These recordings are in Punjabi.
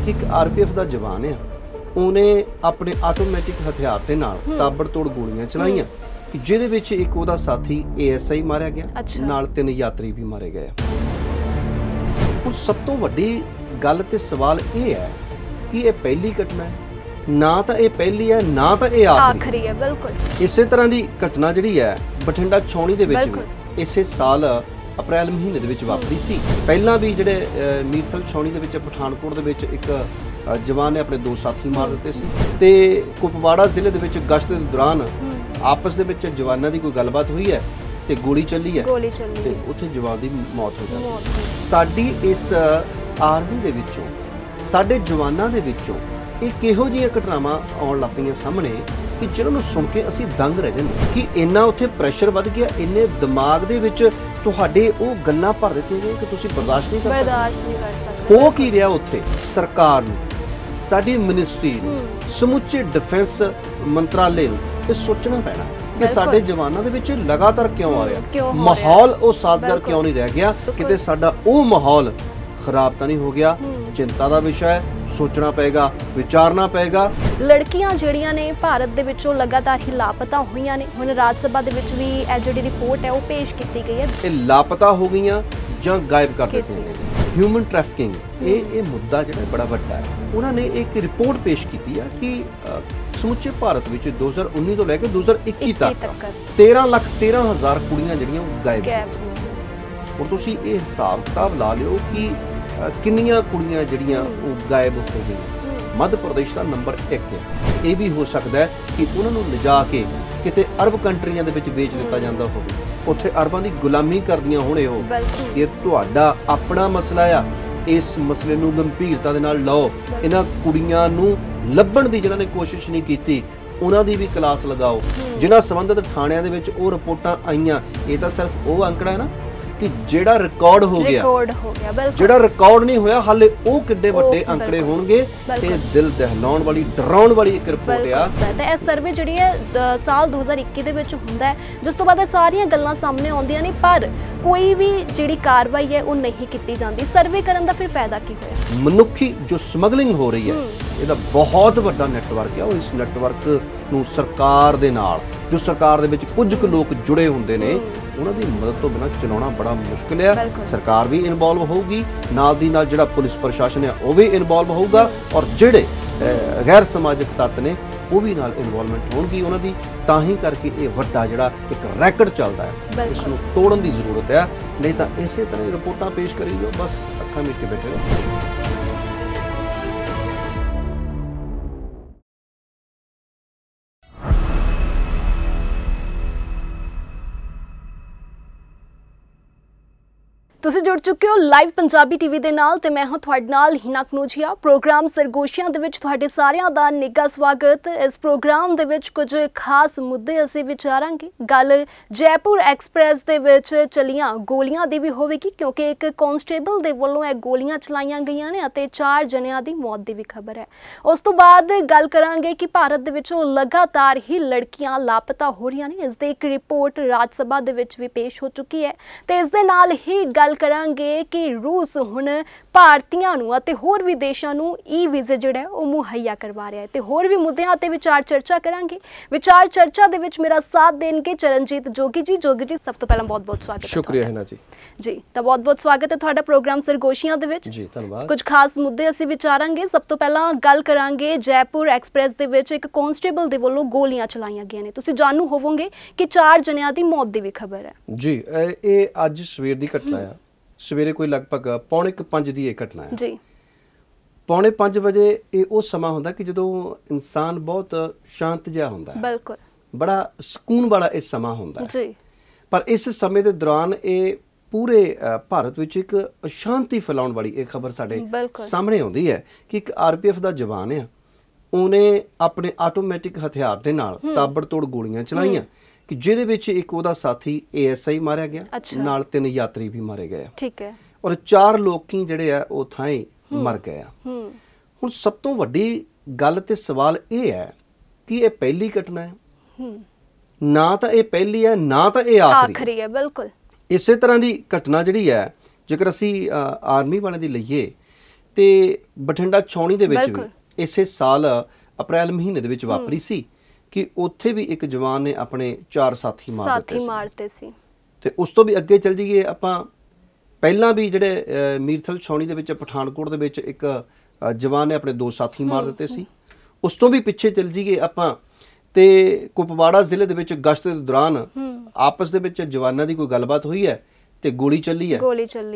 कि एक RPF ਦਾ ਜਵਾਨ ਆ, ਉਹਨੇ ਆਪਣੇ ਆਟੋਮੈਟਿਕ ਹਥਿਆਰ ਦੇ ਨਾਲ ਤਾਬੜਤੋੜ ਗੋਲੀਆਂ ਚਲਾਈਆਂ ਕਿ ਜਿਹਦੇ ਵਿੱਚ ਇੱਕ ਉਹਦਾ ਸਾਥੀ ASI ਮਾਰਿਆ ਗਿਆ, ਨਾਲ 3 ਯਾਤਰੀ ਵੀ ਮਾਰੇ ਗਏ। ਹੁਣ ਸਭ ਤੋਂ ਵੱਡੀ ਗੱਲ ਤੇ ਸਵਾਲ ਇਹ ਹੈ ਕਿ ਇਹ ਪਹਿਲੀ ਘਟਨਾ ਹੈ, ਨਾ ਤਾਂ ਇਹ ਪਹਿਲੀ ਹੈ ਨਾ ਤਾਂ ਇਹ ਆਖਰੀ ਹੈ। ਬਿਲਕੁਲ ਇਸੇ ਤਰ੍ਹਾਂ ਦੀ ਘਟਨਾ ਜਿਹੜੀ ਹੈ ਬਠਿੰਡਾ ਛਾਉਣੀ ਦੇ ਵਿੱਚ ਵੀ ਇਸੇ ਸਾਲ ਅਪ੍ਰੈਲ ਮਹੀਨੇ ਦੇ ਵਿੱਚ ਵਾਪਰੀ ਸੀ। ਪਹਿਲਾਂ ਵੀ ਜਿਹੜੇ ਮੀਰਥਲ ਛਾਉਣੀ ਦੇ ਵਿੱਚ ਪਠਾਨਕੋਟ ਦੇ ਵਿੱਚ ਇੱਕ ਜਵਾਨ ਨੇ ਆਪਣੇ 2 ਸਾਥੀ ਮਾਰ ਦਿੱਤੇ ਸੀ ਤੇ ਕੁਪਵਾੜਾ ਜ਼ਿਲ੍ਹੇ ਦੇ ਵਿੱਚ ਗਸ਼ਤ ਦੇ ਦੌਰਾਨ ਆਪਸ ਦੇ ਵਿੱਚ ਜਵਾਨਾਂ ਦੀ ਕੋਈ ਗੱਲਬਾਤ ਹੋਈ ਹੈ ਤੇ ਗੋਲੀ ਚੱਲੀ ਹੈ ਤੇ ਉੱਥੇ ਜਵਾਨ ਦੀ ਮੌਤ ਹੋ ਜਾਂਦੀ। ਸਾਡੀ ਇਸ ਆਰਮੀ ਦੇ ਵਿੱਚੋਂ ਸਾਡੇ ਜਵਾਨਾਂ ਦੇ ਵਿੱਚੋਂ ਇਹ ਕਿਹੋ ਜਿਹੀਆਂ ਘਟਨਾਵਾਂ ਆਉਣ ਲੱਗ ਪਈਆਂ ਸਾਹਮਣੇ ਕਿ ਜਿਹਨਾਂ ਨੂੰ ਸੁਣ ਕੇ ਅਸੀਂ ਦੰਗ ਰਹਿ ਜਾਂਦੇ ਕਿ ਇੰਨਾ ਉੱਥੇ ਪ੍ਰੈਸ਼ਰ ਵੱਧ ਗਿਆ, ਇੰਨੇ ਦਿਮਾਗ ਦੇ ਵਿੱਚ ਤੁਹਾਡੇ ਉਹ ਗੱਲਾਂ ਭਰ ਦਿੱਤੀਆਂ ਗਈਆਂ ਕਿ ਤੁਸੀਂ ਬਰਦਾਸ਼ਤ ਨਹੀਂ ਕਰ ਸਕਦੇ। ਹੋ ਕੀ ਰਿਹਾ ਉੱਥੇ? ਸਰਕਾਰ ਨੂੰ, ਸਾਡੀ ਮਿਨਿਸਟਰੀ ਨੂੰ, ਸਮੁੱਚੇ ਡਿਫੈਂਸ ਮੰਤਰਾਲੇ ਨੂੰ ਇਹ ਸੋਚਣਾ ਪੈਣਾ ਕਿ ਸਾਡੇ ਜਵਾਨਾਂ ਦੇ ਵਿੱਚ ਲਗਾਤਾਰ ਕਿਉਂ ਆ ਰਿਹਾ ਮਾਹੌਲ, ਉਹ ਸਾਜ਼ਗਾਰ ਕਿਉਂ ਨਹੀਂ ਰਹਿ ਗਿਆ, ਕਿਤੇ ਸਾਡਾ ਉਹ ਮਾਹੌਲ ਖਰਾਬ ਤਾਂ ਨਹੀਂ ਹੋ ਗਿਆ। चिंता का विषय है, सोचना पेगा, विचारना पेगा। लड़कियां जिहड़ियां ने भारत दे विचों लगातार ही लापता होईयां ने। हुण राज सभा दे विच भी ਇਹ ਜਿਹੜੀ रिपोर्ट है वो पेश की गई है। ਇਹ लापता हो गईयां ਜਾਂ गायब कर ਦਿੱਤੀਆਂ ਨੇ। ਹਿਊਮਨ ਟ੍ਰੈਫਿਕਿੰਗ ਇਹ ਮੁੱਦਾ ਜਿਹੜਾ ਬੜਾ ਵੱਡਾ ਹੈ। ਉਹਨਾਂ ਨੇ ਇੱਕ ਰਿਪੋਰਟ ਪੇਸ਼ ਕੀਤੀ ਹੈ ਕਿ ਸਮੁੱਚੇ ਭਾਰਤ ਵਿੱਚ 2019 ਤੋਂ ਲੈ ਕੇ 2021 ਤੱਕ 13,13,000 ਕੁੜੀਆਂ ਜਿਹੜੀਆਂ ਗਾਇਬ ਹੁਣ ਤੁਸੀਂ ਇਹ ਹਿਸਾਬ ਕਿਤਾਬ ਲਾ ਲਿਓ ਕਿ ਕਿੰਨੀਆਂ ਕੁੜੀਆਂ ਜਿਹੜੀਆਂ ਉਹ ਗਾਇਬ ਹੋ ਗਈਆਂ। ਮੱਧ ਪ੍ਰਦੇਸ਼ ਦਾ ਨੰਬਰ 1 ਹੈ। ਇਹ ਵੀ ਹੋ ਸਕਦਾ ਹੈ ਕਿ ਉਹਨਾਂ ਨੂੰ ਲਿਜਾ ਕੇ ਕਿਤੇ ਅਰਬ ਕੰਟਰੀਆਂ ਦੇ ਵਿੱਚ ਵੇਚ ਦਿੱਤਾ ਜਾਂਦਾ ਹੋਵੇ, ਉੱਥੇ ਅਰਬਾਂ ਦੀ ਗੁਲਾਮੀ ਕਰਦੀਆਂ ਹੋਣ। ਇਹ ਤੁਹਾਡਾ ਆਪਣਾ ਮਸਲਾ ਆ, ਇਸ ਮਸਲੇ ਨੂੰ ਗੰਭੀਰਤਾ ਦੇ ਨਾਲ ਲਓ। ਇਹਨਾਂ ਕੁੜੀਆਂ ਨੂੰ ਲੱਭਣ ਦੀ ਜਿਨ੍ਹਾਂ ਨੇ ਕੋਸ਼ਿਸ਼ ਨਹੀਂ ਕੀਤੀ ਉਹਨਾਂ ਦੀ ਵੀ ਕਲਾਸ ਲਗਾਓ। ਜਿਨ੍ਹਾਂ ਸੰਬੰਧਿਤ ਥਾਣਿਆਂ ਦੇ ਵਿੱਚ ਉਹ ਰਿਪੋਰਟਾਂ ਆਈਆਂ, ਇਹ ਤਾਂ ਸਿਰਫ ਉਹ ਅੰਕੜਾ ਹੈ ਨਾ ਕਿ ਜਿਹੜਾ ਰਿਕਾਰਡ ਹੋ ਗਿਆ, ਜਿਹੜਾ ਰਿਕਾਰਡ ਨਹੀਂ ਹੋਇਆ ਹਾਲੇ ਉਹ ਕਿੱਡੇ ਵੱਡੇ ਅੰਕੜੇ ਹੋਣਗੇ। ਤੇ ਦਿਲ ਦਹਿਲਾਉਣ ਵਾਲੀ, ਡਰਾਉਣ ਵਾਲੀ ਇੱਕ ਰਿਪੋਰਟ ਆ। ਤੇ ਇਹ ਸਰਵੇ ਜਿਹੜੀ ਹੈ ਸਾਲ 2021 ਦੇ ਵਿੱਚ ਹੁੰਦਾ ਹੈ, ਜਿਸ ਤੋਂ ਬਾਅਦ ਇਹ ਸਾਰੀਆਂ ਗੱਲਾਂ ਸਾਹਮਣੇ ਆਉਂਦੀਆਂ ਨੇ, ਪਰ ਕੋਈ ਵੀ ਜਿਹੜੀ ਕਾਰਵਾਈ ਹੈ ਉਹ ਨਹੀਂ ਕੀਤੀ ਜਾਂਦੀ। ਸਰਵੇ ਕਰਨ ਦਾ ਫਿਰ ਫਾਇਦਾ ਕੀ ਹੋਇਆ? ਮਨੁੱਖੀ ਜੋ ਸਮਗਲਿੰਗ ਹੋ ਰਹੀ ਹੈ ਇਹਦਾ ਬਹੁਤ ਵੱਡਾ ਨੈਟਵਰਕ ਹੈ। ਉਹ ਇਸ ਨੈਟਵਰਕ ਨੂੰ ਸਰਕਾਰ ਦੇ ਨਾਲ, ਜੋ ਸਰਕਾਰ ਦੇ ਵਿੱਚ ਕੁਝ ਕੁ ਲੋਕ ਜੁੜੇ ਹੁੰਦੇ ਨੇ, ਉਹਨਾਂ ਦੀ ਮਦਦ ਤੋਂ ਬਿਨਾਂ ਚਲਾਉਣਾ ਬੜਾ ਮੁਸ਼ਕਿਲ ਹੈ। ਸਰਕਾਰ ਵੀ ਇਨਵੋਲਵ ਹੋਊਗੀ, ਨਾਲ ਦੀ ਨਾਲ ਜਿਹੜਾ ਪੁਲਿਸ ਪ੍ਰਸ਼ਾਸਨ ਹੈ ਉਹ ਵੀ ਇਨਵੋਲਵ ਹੋਊਗਾ, ਔਰ ਜਿਹੜੇ ਗੈਰ ਸਮਾਜਿਕ ਤੱਤ ਨੇ ਉਹ ਵੀ ਨਾਲ ਇਨਵੋਲਵਮੈਂਟ ਹੋਣਗੀ ਉਹਨਾਂ ਦੀ। ਤਾਂ ਹੀ ਕਰਕੇ ਇਹ ਵੱਡਾ ਜਿਹੜਾ ਇੱਕ ਰੈਕਡ ਚੱਲਦਾ ਹੈ, ਇਸ ਨੂੰ ਤੋੜਨ ਦੀ ਜ਼ਰੂਰਤ ਹੈ। ਨਹੀਂ ਤਾਂ ਇਸੇ ਤਰ੍ਹਾਂ ਹੀ ਰਿਪੋਰਟਾਂ ਪੇਸ਼ ਕਰੀ ਜਾਓ, ਬਸ ਅੱਖਾਂ ਮੀਟ ਕੇ ਬੈਠੇ ਰਹੋ। ਤੁਸੀਂ ਜੁੜ ਚੁੱਕੇ ਹੋ ਲਾਈਵ ਪੰਜਾਬੀ ਟੀਵੀ ਦੇ ਨਾਲ ਤੇ ਮੈਂ ਹਾਂ ਤੁਹਾਡੇ ਨਾਲ ਹੀਨਾ ਕਨੂਜੀਆ। ਪ੍ਰੋਗਰਾਮ ਸਰਗੋਸ਼ੀਆਂ ਦੇ ਵਿੱਚ ਤੁਹਾਡੇ ਸਾਰਿਆਂ ਦਾ ਨਿੱਘਾ ਸਵਾਗਤ। ਇਸ ਪ੍ਰੋਗਰਾਮ ਦੇ ਵਿੱਚ ਕੁਝ ਖਾਸ ਮੁੱਦੇ ਅਸੀਂ ਵਿਚਾਰਾਂਗੇ। ਗੱਲ ਜੈਪੁਰ ਐਕਸਪ੍ਰੈਸ ਦੇ ਵਿੱਚ ਚਲੀਆਂ ਗੋਲੀਆਂ ਦੀ ਵੀ ਹੋਵੇਗੀ, ਕਿਉਂਕਿ ਇੱਕ ਕਾਂਸਟੇਬਲ ਦੇ ਵੱਲੋਂ ਇਹ ਗੋਲੀਆਂ ਚਲਾਈਆਂ ਗਈਆਂ ਨੇ ਅਤੇ 4 ਜਣਿਆਂ ਦੀ ਮੌਤ ਦੀ ਵੀ ਖਬਰ ਹੈ। ਉਸ ਤੋਂ ਬਾਅਦ ਗੱਲ ਕਰਾਂਗੇ ਕਿ ਭਾਰਤ ਦੇ ਵਿੱਚੋਂ ਲਗਾਤਾਰ ਹੀ ਲੜਕੀਆਂ ਲਾਪਤਾ ਹੋ ਰਹੀਆਂ ਨੇ। ਇਸ ਦੀ ਇੱਕ ਰਿਪੋਰਟ ਰਾਜ ਸਭਾ ਦੇ ਵਿੱਚ ਵੀ ਪੇਸ਼ ਹੋ ਚੁੱਕੀ ਹੈ ਤੇ ਇਸ ਦੇ ਨਾਲ ਹੀ ਗੱਲ ਕਰਾਂਗੇ ਕਿ ਰੂਸ ਹੁਣ ਭਾਰਤੀਆਂ ਨੂੰ ਅਤੇ ਹੋਰ ਵੀ ਦੇਸ਼ਾਂ ਨੂੰ ਵੀਜ਼ੇ ਜਿਹੜਾ ਉਹ ਮੁਹੱਈਆ ਕਰਵਾ ਰਿਹਾ ਹੈ ਤੇ ਹੋਰ ਵੀ ਮੁੱਦਿਆਂ ਤੇ ਵਿਚਾਰ ਚਰਚਾ ਕਰਾਂਗੇ। ਵਿਚਾਰ ਚਰਚਾ ਦੇ ਵਿੱਚ ਮੇਰਾ ਸਾਥ ਦੇਣਗੇ ਚਰਨਜੀਤ ਜੋਗੀ ਜੀ। ਜੋਗੀ ਜੀ, ਸਭ ਤੋਂ ਪਹਿਲਾਂ ਬਹੁਤ-ਬਹੁਤ ਸਵਾਗਤ ਹੈ। ਸ਼ੁਕਰੀਆ ਹਿਨਾ ਜੀ। ਜੀ, ਤਾਂ ਬਹੁਤ-ਬਹੁਤ ਸਵਾਗਤ ਹੈ ਤੁਹਾਡਾ ਪ੍ਰੋਗਰਾਮ ਸਰਗੋਸ਼ੀਆਂ ਦੇ ਵਿੱਚ। ਜੀ, ਧੰਨਵਾਦ। ਕੁਝ ਖਾਸ ਮੁੱਦੇ ਅਸੀਂ ਵਿਚਾਰਾਂਗੇ। ਸਭ ਤੋਂ ਪਹਿਲਾਂ ਗੱਲ ਕਰਾਂਗੇ ਜੈਪੁਰ ਐਕਸਪ੍ਰੈਸ ਦੇ ਵਿੱਚ ਇੱਕ ਕਾਂਸਟੇਬਲ ਦੇ ਵੱਲੋਂ ਗੋਲੀਆਂ ਚਲਾਈਆਂ ਗਈਆਂ ਨੇ। ਤੁਸੀਂ ਜਾਣੂ ਹੋਵੋਗੇ ਕਿ 4 ਜਣਿਆਂ ਦੀ ਮੌਤ ਦੀ ਵੀ ਖਬਰ ਹੈ। ਜੀ, ਇਹ ਅੱਜ ਸਵੇਰ ਦੀ ਘਟਨਾ ਆ। ਸਵੇਰੇ ਕੋਈ ਲਗਭਗ 4:45 ਦੀ ਇਹ ਘਟਨਾ ਹੈ ਜੀ। 4:45 ਵਜੇ ਇਹ ਉਹ ਸਮਾਂ ਹੁੰਦਾ ਕਿ ਜਦੋਂ ਇਨਸਾਨ ਬਹੁਤ ਸ਼ਾਂਤ ਜਿਹਾ ਹੁੰਦਾ ਹੈ, ਬਿਲਕੁਲ ਬੜਾ ਸਕੂਨ ਵਾਲਾ ਇਹ ਸਮਾਂ ਹੁੰਦਾ ਹੈ ਜੀ। ਪਰ ਇਸ ਸਮੇਂ ਦੇ ਦੌਰਾਨ ਇਹ ਪੂਰੇ ਭਾਰਤ ਵਿੱਚ ਇੱਕ ਸ਼ਾਂਤੀ ਫੈਲਾਉਣ ਵਾਲੀ ਇਹ ਖਬਰ ਸਾਡੇ ਸਾਹਮਣੇ ਆਉਂਦੀ ਹੈ ਕਿ ਇੱਕ RPF ਦਾ ਜਵਾਨ ਆ, ਉਹਨੇ ਆਪਣੇ ਆਟੋਮੈਟਿਕ ਹਥਿਆਰ ਦੇ ਨਾਲ ਤਾਬੜਤੋੜ ਗੋਲੀਆਂ ਚਲਾਈਆਂ ਕਿ ਜਿਹਦੇ ਵਿੱਚ ਇੱਕ ਉਹਦਾ ਸਾਥੀ ASI ਮਾਰਿਆ ਗਿਆ, ਨਾਲ 3 ਯਾਤਰੀ ਵੀ ਮਾਰੇ ਗਏ। ਠੀਕ ਹੈ। ਔਰ 4 ਲੋਕੀ ਜਿਹੜੇ ਆ ਉਹ ਥਾਂ ਮਰ ਗਏ ਆ। ਹੁਣ ਸਭ ਤੋਂ ਵੱਡੀ ਗੱਲ ਤੇ ਸਵਾਲ ਇਹ ਹੈ ਕਿ ਇਹ ਪਹਿਲੀ ਘਟਨਾ ਹੈ, ਨਾ ਤਾਂ ਇਹ ਪਹਿਲੀ ਹੈ ਨਾ ਤਾਂ ਇਹ ਆਖਰੀ ਹੈ। ਬਿਲਕੁਲ ਇਸੇ ਤਰ੍ਹਾਂ ਦੀ ਘਟਨਾ ਜਿਹੜੀ ਹੈ, ਜੇਕਰ ਅਸੀਂ ਆਰਮੀ ਵਾਲਿਆਂ ਦੀ ਲਈਏ ਤੇ ਬਠਿੰਡਾ ਛਾਉਣੀ ਦੇ ਵਿੱਚ ਵੀ ਇਸੇ ਸਾਲ ਅਪ੍ਰੈਲ ਮਹੀਨੇ ਦੇ ਵਿੱਚ ਵਾਪਰੀ ਸੀ ਕਿ ਉੱਥੇ ਵੀ ਇੱਕ ਜਵਾਨ ਨੇ ਆਪਣੇ 4 ਸਾਥੀ ਮਾਰਤੇ ਸੀ। ਤੇ ਉਸ ਤੋਂ ਵੀ ਅੱਗੇ ਚੱਲ ਜਾਈਏ ਆਪਾਂ, ਪਹਿਲਾਂ ਵੀ ਜਿਹੜੇ ਮੀਰਥਲ ਛਾਉਣੀ ਦੇ ਵਿੱਚ ਪਠਾਨਕੋਟ ਦੇ ਵਿੱਚ ਇੱਕ ਜਵਾਨ ਨੇ ਆਪਣੇ 2 ਸਾਥੀ ਮਾਰ ਦਿੱਤੇ ਸੀ। ਉਸ ਤੋਂ ਵੀ ਪਿੱਛੇ ਚੱਲ ਜਾਈਏ ਆਪਾਂ ਤੇ ਕੁਪਵਾੜਾ ਜ਼ਿਲ੍ਹੇ ਦੇ ਵਿੱਚ ਗਸ਼ਤ ਦੇ ਦੌਰਾਨ ਆਪਸ ਦੇ ਵਿੱਚ ਜਵਾਨਾਂ ਦੀ ਕੋਈ ਗੱਲਬਾਤ ਹੋਈ ਹੈ ਤੇ ਗੋਲੀ ਚੱਲੀ ਹੈ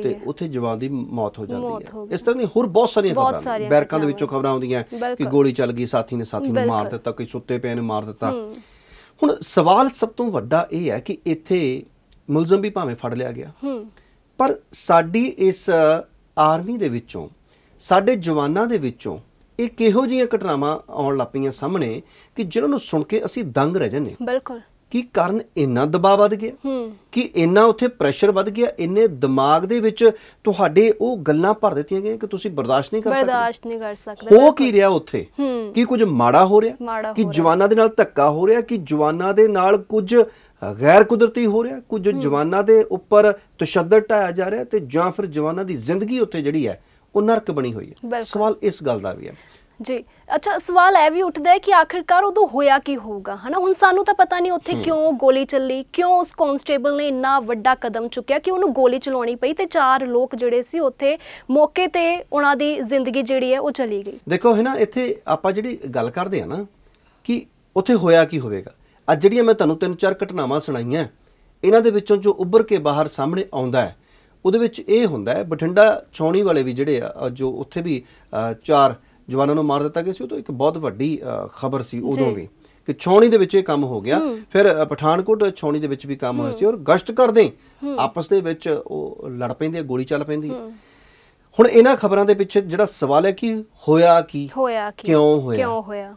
ਤੇ ਉੱਥੇ ਜਵਾਨ ਦੀ ਮੌਤ ਹੋ ਜਾਂਦੀ ਹੈ। ਇਸ ਤਰ੍ਹਾਂ ਦੀ ਹੋਰ ਬਹੁਤ ਸਾਰੀਆਂ ਖਬਰਾਂ ਬੈਰਕਾਂ ਦੇ ਵਿੱਚੋਂ ਖਬਰਾਂ ਆਉਂਦੀਆਂ ਕਿ ਗੋਲੀ ਚੱਲ ਗਈ, ਸਾਥੀ ਨੇ ਸਾਥੀ ਨੂੰ ਮਾਰ ਦਿੱਤਾ, ਕੋਈ ਸੁੱਤੇ ਪਏ ਨੇ ਮਾਰ ਦਿੱਤਾ। ਹੁਣ ਸਵਾਲ ਸਭ ਤੋਂ ਵੱਡਾ ਇਹ ਹੈ ਕਿ ਇੱਥੇ ਮੁਲਜ਼ਮ ਵੀ ਭਾਵੇਂ ਫੜ ਲਿਆ ਗਿਆ, ਪਰ ਸਾਡੀ ਇਸ ਆਰਮੀ ਦੇ ਵਿੱਚੋਂ, ਸਾਡੇ ਜਵਾਨਾਂ ਦੇ ਵਿੱਚੋਂ ਇਹ ਕਿਹੋ ਜਿਹੀਆਂ ਘਟਨਾਵਾਂ ਆਉਣ ਲੱਗ ਪਈਆਂ ਸਾਹਮਣੇ ਕਿ ਜਿਹਨਾਂ ਨੂੰ ਸੁਣ ਕੇ ਅਸੀਂ ਦੰਗ ਰਹਿ ਜਾਂਦੇ। ਬਿਲਕੁਲ। ਕੀ ਕਾਰਨ? ਇੰਨਾ ਦਬਾਅ ਵੱਧ ਗਿਆ ਕਿ ਇੰਨਾ ਉੱਥੇ ਪ੍ਰੈਸ਼ਰ ਵੱਧ ਗਿਆ, ਇੰਨੇ ਦਿਮਾਗ ਦੇ ਵਿੱਚ ਤੁਹਾਡੇ ਉਹ ਗੱਲਾਂ ਭਰ ਦਿੱਤੀਆਂ ਗਈਆਂ ਕਿ ਤੁਸੀਂ ਬਰਦਾਸ਼ਤ ਨਹੀਂ ਕਰ ਸਕਦੇ। ਹੋ ਕੀ ਰਿਹਾ ਉੱਥੇ? ਕੀ ਕੁਝ ਮਾੜਾ ਹੋ ਰਿਹਾ? ਕਿ ਜਵਾਨਾਂ ਦੇ ਨਾਲ ਧੱਕਾ ਹੋ ਰਿਹਾ? ਕਿ ਜਵਾਨਾਂ ਦੇ ਨਾਲ ਕੁਝ ਗੈਰ ਕੁਦਰਤੀ ਹੋ ਰਿਹਾ? ਕੁਝ ਜਵਾਨਾਂ ਦੇ ਉੱਪਰ ਤਸ਼ੱਦਦ ਢਾਇਆ ਜਾ ਰਿਹਾ ਤੇ ਜਾਂ ਫਿਰ ਜਵਾਨਾਂ ਦੀ ਜ਼ਿੰਦਗੀ ਉੱਥੇ ਜਿਹੜੀ ਹੈ ਉਹ ਨਰਕ ਬਣੀ ਹੋਈ ਹੈ। ਸਵਾਲ ਇਸ ਗੱਲ ਦਾ ਵੀ ਹੈ ਜੀ। ਅੱਛਾ, ਸਵਾਲ ਇਹ ਵੀ ਉੱਠਦਾ ਹੈ ਕਿ ਆਖਿਰਕਾਰ ਉਦੋਂ ਹੋਇਆ ਕੀ ਹੋਊਗਾ, ਹਨਾ? ਹੁਣ ਸਾਨੂੰ ਤਾਂ ਪਤਾ ਨਹੀਂ ਉੱਥੇ ਕਿਉਂ ਗੋਲੀ ਚੱਲੀ, ਕਿਉਂ ਉਸ ਕਾਂਸਟੇਬਲ ਨੇ ਇੰਨਾ ਵੱਡਾ ਕਦਮ ਚੁੱਕਿਆ ਕਿ ਉਹਨੂੰ ਗੋਲੀ ਚਲਾਉਣੀ ਪਈ ਤੇ 4 ਲੋਕ ਜਿਹੜੇ ਸੀ ਉੱਥੇ ਮੌਕੇ ਤੇ ਉਹਨਾਂ ਦੀ ਜ਼ਿੰਦਗੀ ਜਿਹੜੀ ਹੈ ਉਹ ਚਲੀ ਗਈ। ਦੇਖੋ ਹੈ ਨਾ, ਇੱਥੇ ਆਪਾਂ ਜਿਹੜੀ ਗੱਲ ਕਰਦੇ ਆ ਨਾ ਕਿ ਉੱਥੇ ਹੋਇਆ ਕੀ ਹੋਵੇਗਾ, ਅੱਜ ਜਿਹੜੀਆਂ ਮੈਂ ਤੁਹਾਨੂੰ 3-4 ਘਟਨਾਵਾਂ ਸੁਣਾਈਆਂ, ਇਹਨਾਂ ਦੇ ਵਿੱਚੋਂ ਜੋ ਉੱਭਰ ਕੇ ਬਾਹਰ ਸਾਹਮਣੇ ਆਉਂਦਾ ਹੈ ਉਹਦੇ ਵਿੱਚ ਇਹ ਹੁੰਦਾ ਹੈ ਬਠਿੰਡਾ ਛਾਉਣੀ ਵਾਲੇ ਵੀ ਜਿਹੜੇ ਆ, ਜੋ ਉੱਥੇ ਵੀ 4 ਜਵਾਨਾਂ ਨੂੰ ਮਾਰ ਦਿੱਤਾ ਗਿਆ ਸੀ, ਉਹ ਤਾਂ ਇੱਕ ਬਹੁਤ ਵੱਡੀ ਖਬਰ ਸੀ ਉਦੋਂ ਵੀ ਕਿ ਛਾਉਣੀ ਦੇ ਵਿੱਚ ਇਹ ਕੰਮ ਹੋ ਗਿਆ। ਫਿਰ ਪਠਾਨਕੋਟ ਛਾਉਣੀ ਦੇ ਵਿੱਚ ਵੀ ਕੰਮ ਹੋਇਆ ਸੀ ਔਰ ਗਸ਼ਤ ਕਰਦੇ ਆਪਸ ਦੇ ਵਿੱਚ ਉਹ ਲੜ ਪੈਂਦੇ, ਗੋਲੀ ਚੱਲ ਪੈਂਦੀ। ਹੁਣ ਇਹਨਾਂ ਖਬਰਾਂ ਦੇ ਪਿੱਛੇ ਜਿਹੜਾ ਸਵਾਲ ਹੈ ਕਿ ਹੋਇਆ ਕੀ, ਕਿਉਂ ਹੋਇਆ,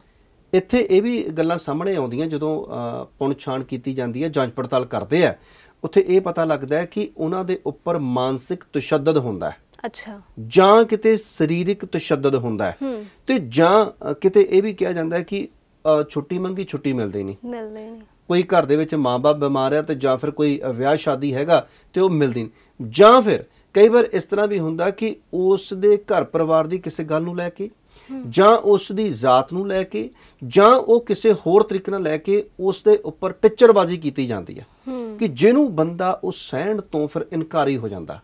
ਇੱਥੇ ਇਹ ਵੀ ਗੱਲਾਂ ਸਾਹਮਣੇ ਆਉਂਦੀਆਂ ਜਦੋਂ ਪੁਣਛਾਣ ਕੀਤੀ ਜਾਂਦੀ ਹੈ, ਜਾਂਚ ਪੜਤਾਲ ਕਰਦੇ ਆ, ਉੱਥੇ ਇਹ ਪਤਾ ਲੱਗਦਾ ਹੈ ਕਿ ਉਹਨਾਂ ਦੇ ਉੱਪਰ ਮਾਨਸਿਕ ਤਸ਼ੱਦਦ ਹੁੰਦਾ ਹੈ। ਅੱਛਾ। ਜਾਂ ਕਿਤੇ ਸਰੀਰਕ ਤਸ਼ੱਦਦ ਹੁੰਦਾ ਹੈ ਤੇ ਜਾਂ ਕਿਤੇ ਇਹ ਵੀ ਕਿਹਾ ਜਾਂਦਾ ਹੈ ਕਿ ਛੁੱਟੀ ਮੰਗੀ ਛੁੱਟੀ ਮਿਲਦੀ ਨਹੀਂ। ਕੋਈ ਘਰ ਦੇ ਵਿੱਚ ਮਾਂ-ਬਾਪ ਬਿਮਾਰ ਹੈ ਤੇ ਜਾਂ ਫਿਰ ਕੋਈ ਵਿਆਹ ਸ਼ਾਦੀ ਹੈਗਾ ਤੇ ਉਹ ਮਿਲਦੀ ਨਹੀਂ। ਜਾਂ ਫਿਰ ਕਈ ਵਾਰ ਇਸ ਤਰ੍ਹਾਂ ਵੀ ਹੁੰਦਾ ਕਿ ਉਸ ਦੇ ਘਰ ਪਰਿਵਾਰ ਦੀ ਕਿਸੇ ਗੱਲ ਨੂੰ ਲੈ ਕੇ ਜਾਂ ਉਸ ਦੀ ਜ਼ਾਤ ਨੂੰ ਲੈ ਕੇ ਜਾਂ ਉਹ ਕਿਸੇ ਹੋਰ ਤਰੀਕੇ ਨਾਲ ਲੈ ਕੇ ਉਸ ਦੇ ਉੱਪਰ ਟਿੱਚਰਬਾਜ਼ੀ ਕੀਤੀ ਜਾਂਦੀ ਹੈ ਕਿ ਜਿਹਨੂੰ ਬੰਦਾ ਉਹ ਸਹਿਣ ਤੋਂ ਫਿਰ ਇਨਕਾਰੀ ਹੋ ਜਾਂਦਾ।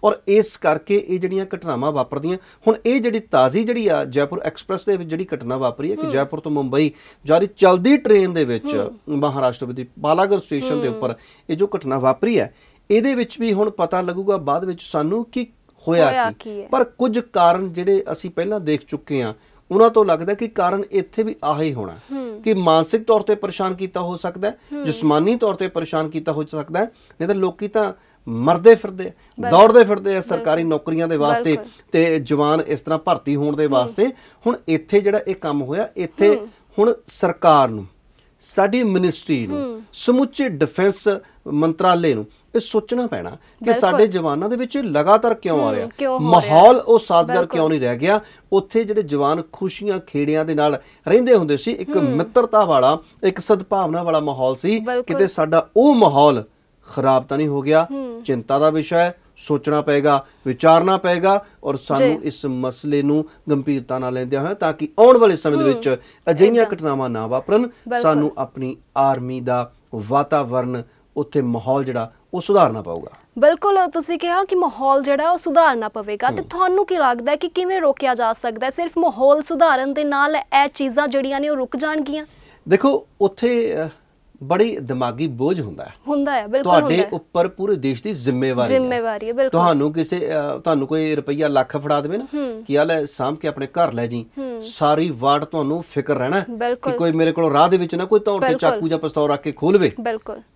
ਔਰ ਇਸ ਕਰਕੇ ਇਹ ਜਿਹੜੀਆਂ ਘਟਨਾਵਾਂ ਵਾਪਰਦੀਆਂ, ਹੁਣ ਇਹ ਜਿਹੜੀ ਤਾਜ਼ੀ ਜਿਹੜੀ ਆ ਜੈਪੁਰ ਐਕਸਪ੍ਰੈਸ ਦੇ ਵਿੱਚ ਜਿਹੜੀ ਘਟਨਾ ਵਾਪਰੀ ਹੈ ਕਿ ਜੈਪੁਰ ਤੋਂ ਮੁੰਬਈ ਜਾਰੀ ਚਲਦੀ ਟ੍ਰੇਨ ਦੇ ਵਿੱਚ ਮਹਾਰਾਸ਼ਟਰ ਦੀ ਪਾਲਾਗੜ ਸਟੇਸ਼ਨ ਦੇ ਉੱਪਰ ਇਹ ਜੋ ਘਟਨਾ ਵਾਪਰੀ ਹੈ, ਇਹਦੇ ਵਿੱਚ ਵੀ ਹੁਣ ਪਤਾ ਲੱਗੂਗਾ ਬਾਅਦ ਵਿੱਚ ਸਾਨੂੰ ਕਿ ਹੋਇਆ ਕੀ। ਪਰ ਕੁਝ ਕਾਰਨ ਜਿਹੜੇ ਅਸੀਂ ਪਹਿਲਾਂ ਦੇਖ ਚੁੱਕੇ ਹਾਂ ਉਹਨਾਂ ਤੋਂ ਲੱਗਦਾ ਕਿ ਕਾਰਨ ਇੱਥੇ ਵੀ ਆਹੀ ਹੋਣਾ ਕਿ ਮਾਨਸਿਕ ਤੌਰ ਤੇ ਪਰੇਸ਼ਾਨ ਕੀਤਾ ਹੋ ਸਕਦਾ ਹੈ, ਜਿਸਮਾਨੀ ਤੌਰ ਤੇ ਪਰੇਸ਼ਾਨ ਕੀਤਾ ਹੋ ਸਕਦਾ ਹੈ। ਨਹੀਂ ਤਾਂ ਲੋਕੀ ਤਾਂ ਮਰਦੇ ਫਿਰਦੇ, ਦੌੜਦੇ ਫਿਰਦੇ ਆ ਸਰਕਾਰੀ ਨੌਕਰੀਆਂ ਦੇ ਵਾਸਤੇ ਤੇ ਜਵਾਨ ਇਸ ਤਰ੍ਹਾਂ ਭਰਤੀ ਹੋਣ ਦੇ ਵਾਸਤੇ। ਹੁਣ ਇੱਥੇ ਜਿਹੜਾ ਇਹ ਕੰਮ ਹੋਇਆ, ਇੱਥੇ ਹੁਣ ਸਰਕਾਰ ਨੂੰ, ਸਾਡੀ ਮਿਨਿਸਟਰੀ ਨੂੰ, ਸਮੁੱਚੇ ਡਿਫੈਂਸ ਮੰਤਰਾਲੇ ਨੂੰ ਇਹ ਸੋਚਣਾ ਪੈਣਾ ਕਿ ਸਾਡੇ ਜਵਾਨਾਂ ਦੇ ਵਿੱਚ ਲਗਾਤਾਰ ਕਿਉਂ ਆ ਰਿਹਾ, ਮਾਹੌਲ ਉਹ ਸਾਜ਼ਗਾਰ ਕਿਉਂ ਨਹੀਂ ਰਹਿ ਗਿਆ। ਉੱਥੇ ਜਿਹੜੇ ਜਵਾਨ ਖੁਸ਼ੀਆਂ ਖੇੜਿਆਂ ਦੇ ਨਾਲ ਰਹਿੰਦੇ ਹੁੰਦੇ ਸੀ, ਇੱਕ ਮਿੱਤਰਤਾ ਵਾਲਾ, ਇੱਕ ਸਦਭਾਵਨਾ ਵਾਲਾ ਮਾਹੌਲ ਸੀ, ਕਿਤੇ ਸਾਡਾ ਉਹ ਮਾਹੌਲ ਖਰਾਬ ਤਾਂ ਨਹੀਂ ਹੋ ਗਿਆ। ਚਿੰਤਾ ਦਾ ਵਿਸ਼ਾ ਹੈ, ਸੋਚਣਾ ਪਏਗਾ, ਵਿਚਾਰਨਾ ਪਏਗਾ ਔਰ ਸਾਨੂੰ ਇਸ ਮਸਲੇ ਨੂੰ ਗੰਭੀਰਤਾ ਨਾਲ ਲੈਂਦਿਆਂ ਹੋਇਆ ਤਾਂ ਕਿ ਆਉਣ ਵਾਲੇ ਸਮੇਂ ਦੇ ਵਿੱਚ ਅਜਿਹੀਆਂ ਘਟਨਾਵਾਂ ਨਾ ਵਾਪਰਨ। ਸਾਨੂੰ ਆਪਣੀ ਆਰਮੀ ਦਾ ਵਾਤਾਵਰਨ, ਉੱਥੇ ਮਾਹੌਲ ਜਿਹੜਾ ਉਹ ਸੁਧਾਰਨਾ ਪਊਗਾ। ਬਿਲਕੁਲ, ਤੁਸੀਂ ਕਿਹਾ ਕਿ ਮਾਹੌਲ ਜਿਹੜਾ ਉਹ ਸੁਧਾਰਨਾ ਪਵੇਗਾ ਤੇ ਤੁਹਾਨੂੰ ਕੀ ਲੱਗਦਾ ਹੈ ਕਿ ਕਿਵੇਂ ਰੋਕਿਆ ਜਾ ਸਕਦਾ ਹੈ? ਸਿਰਫ ਮਾਹੌਲ ਸੁਧਾਰਨ ਦੇ ਨਾਲ ਇਹ ਚੀਜ਼ਾਂ ਜਿਹੜੀਆਂ ਨੇ ਉਹ ਰੁਕ ਜਾਣਗੀਆਂ? ਦੇਖੋ, ਉੱਥੇ ਬੜੀ ਦਿਮਾਗੀ ਬੋਝ ਹੁੰਦਾ ਹੈ ਬਿਲਕੁਲ, ਤੁਹਾਡੇ ਉੱਪਰ ਪੂਰੇ ਦੇਸ਼ ਦੀ ਜ਼ਿੰਮੇਵਾਰੀ ਹੈ। ਬਿਲਕੁਲ, ਤੁਹਾਨੂੰ ਕੋਈ ਰੁਪਈਆ ਲੱਖ ਫੜਾ ਦੇਵੇ ਨਾ ਕਿ ਆ ਲੈ ਸਾਂਭ ਕੇ ਆਪਣੇ ਘਰ ਲੈ ਜੀ, ਸਾਰੀ ਵਾਰਡ ਤੁਹਾਨੂੰ ਫਿਕਰ ਰਹਿਣਾ ਕਿ ਕੋਈ ਮੇਰੇ ਕੋਲ ਰਾਹ ਦੇ ਵਿੱਚ ਨਾ ਕੋਈ ਤੌਰ ਤੇ ਚਾਕੂ ਜਾਂ ਪਿਸਤੌਲ ਰੱਖ ਕੇ ਖੋਲਵੇ।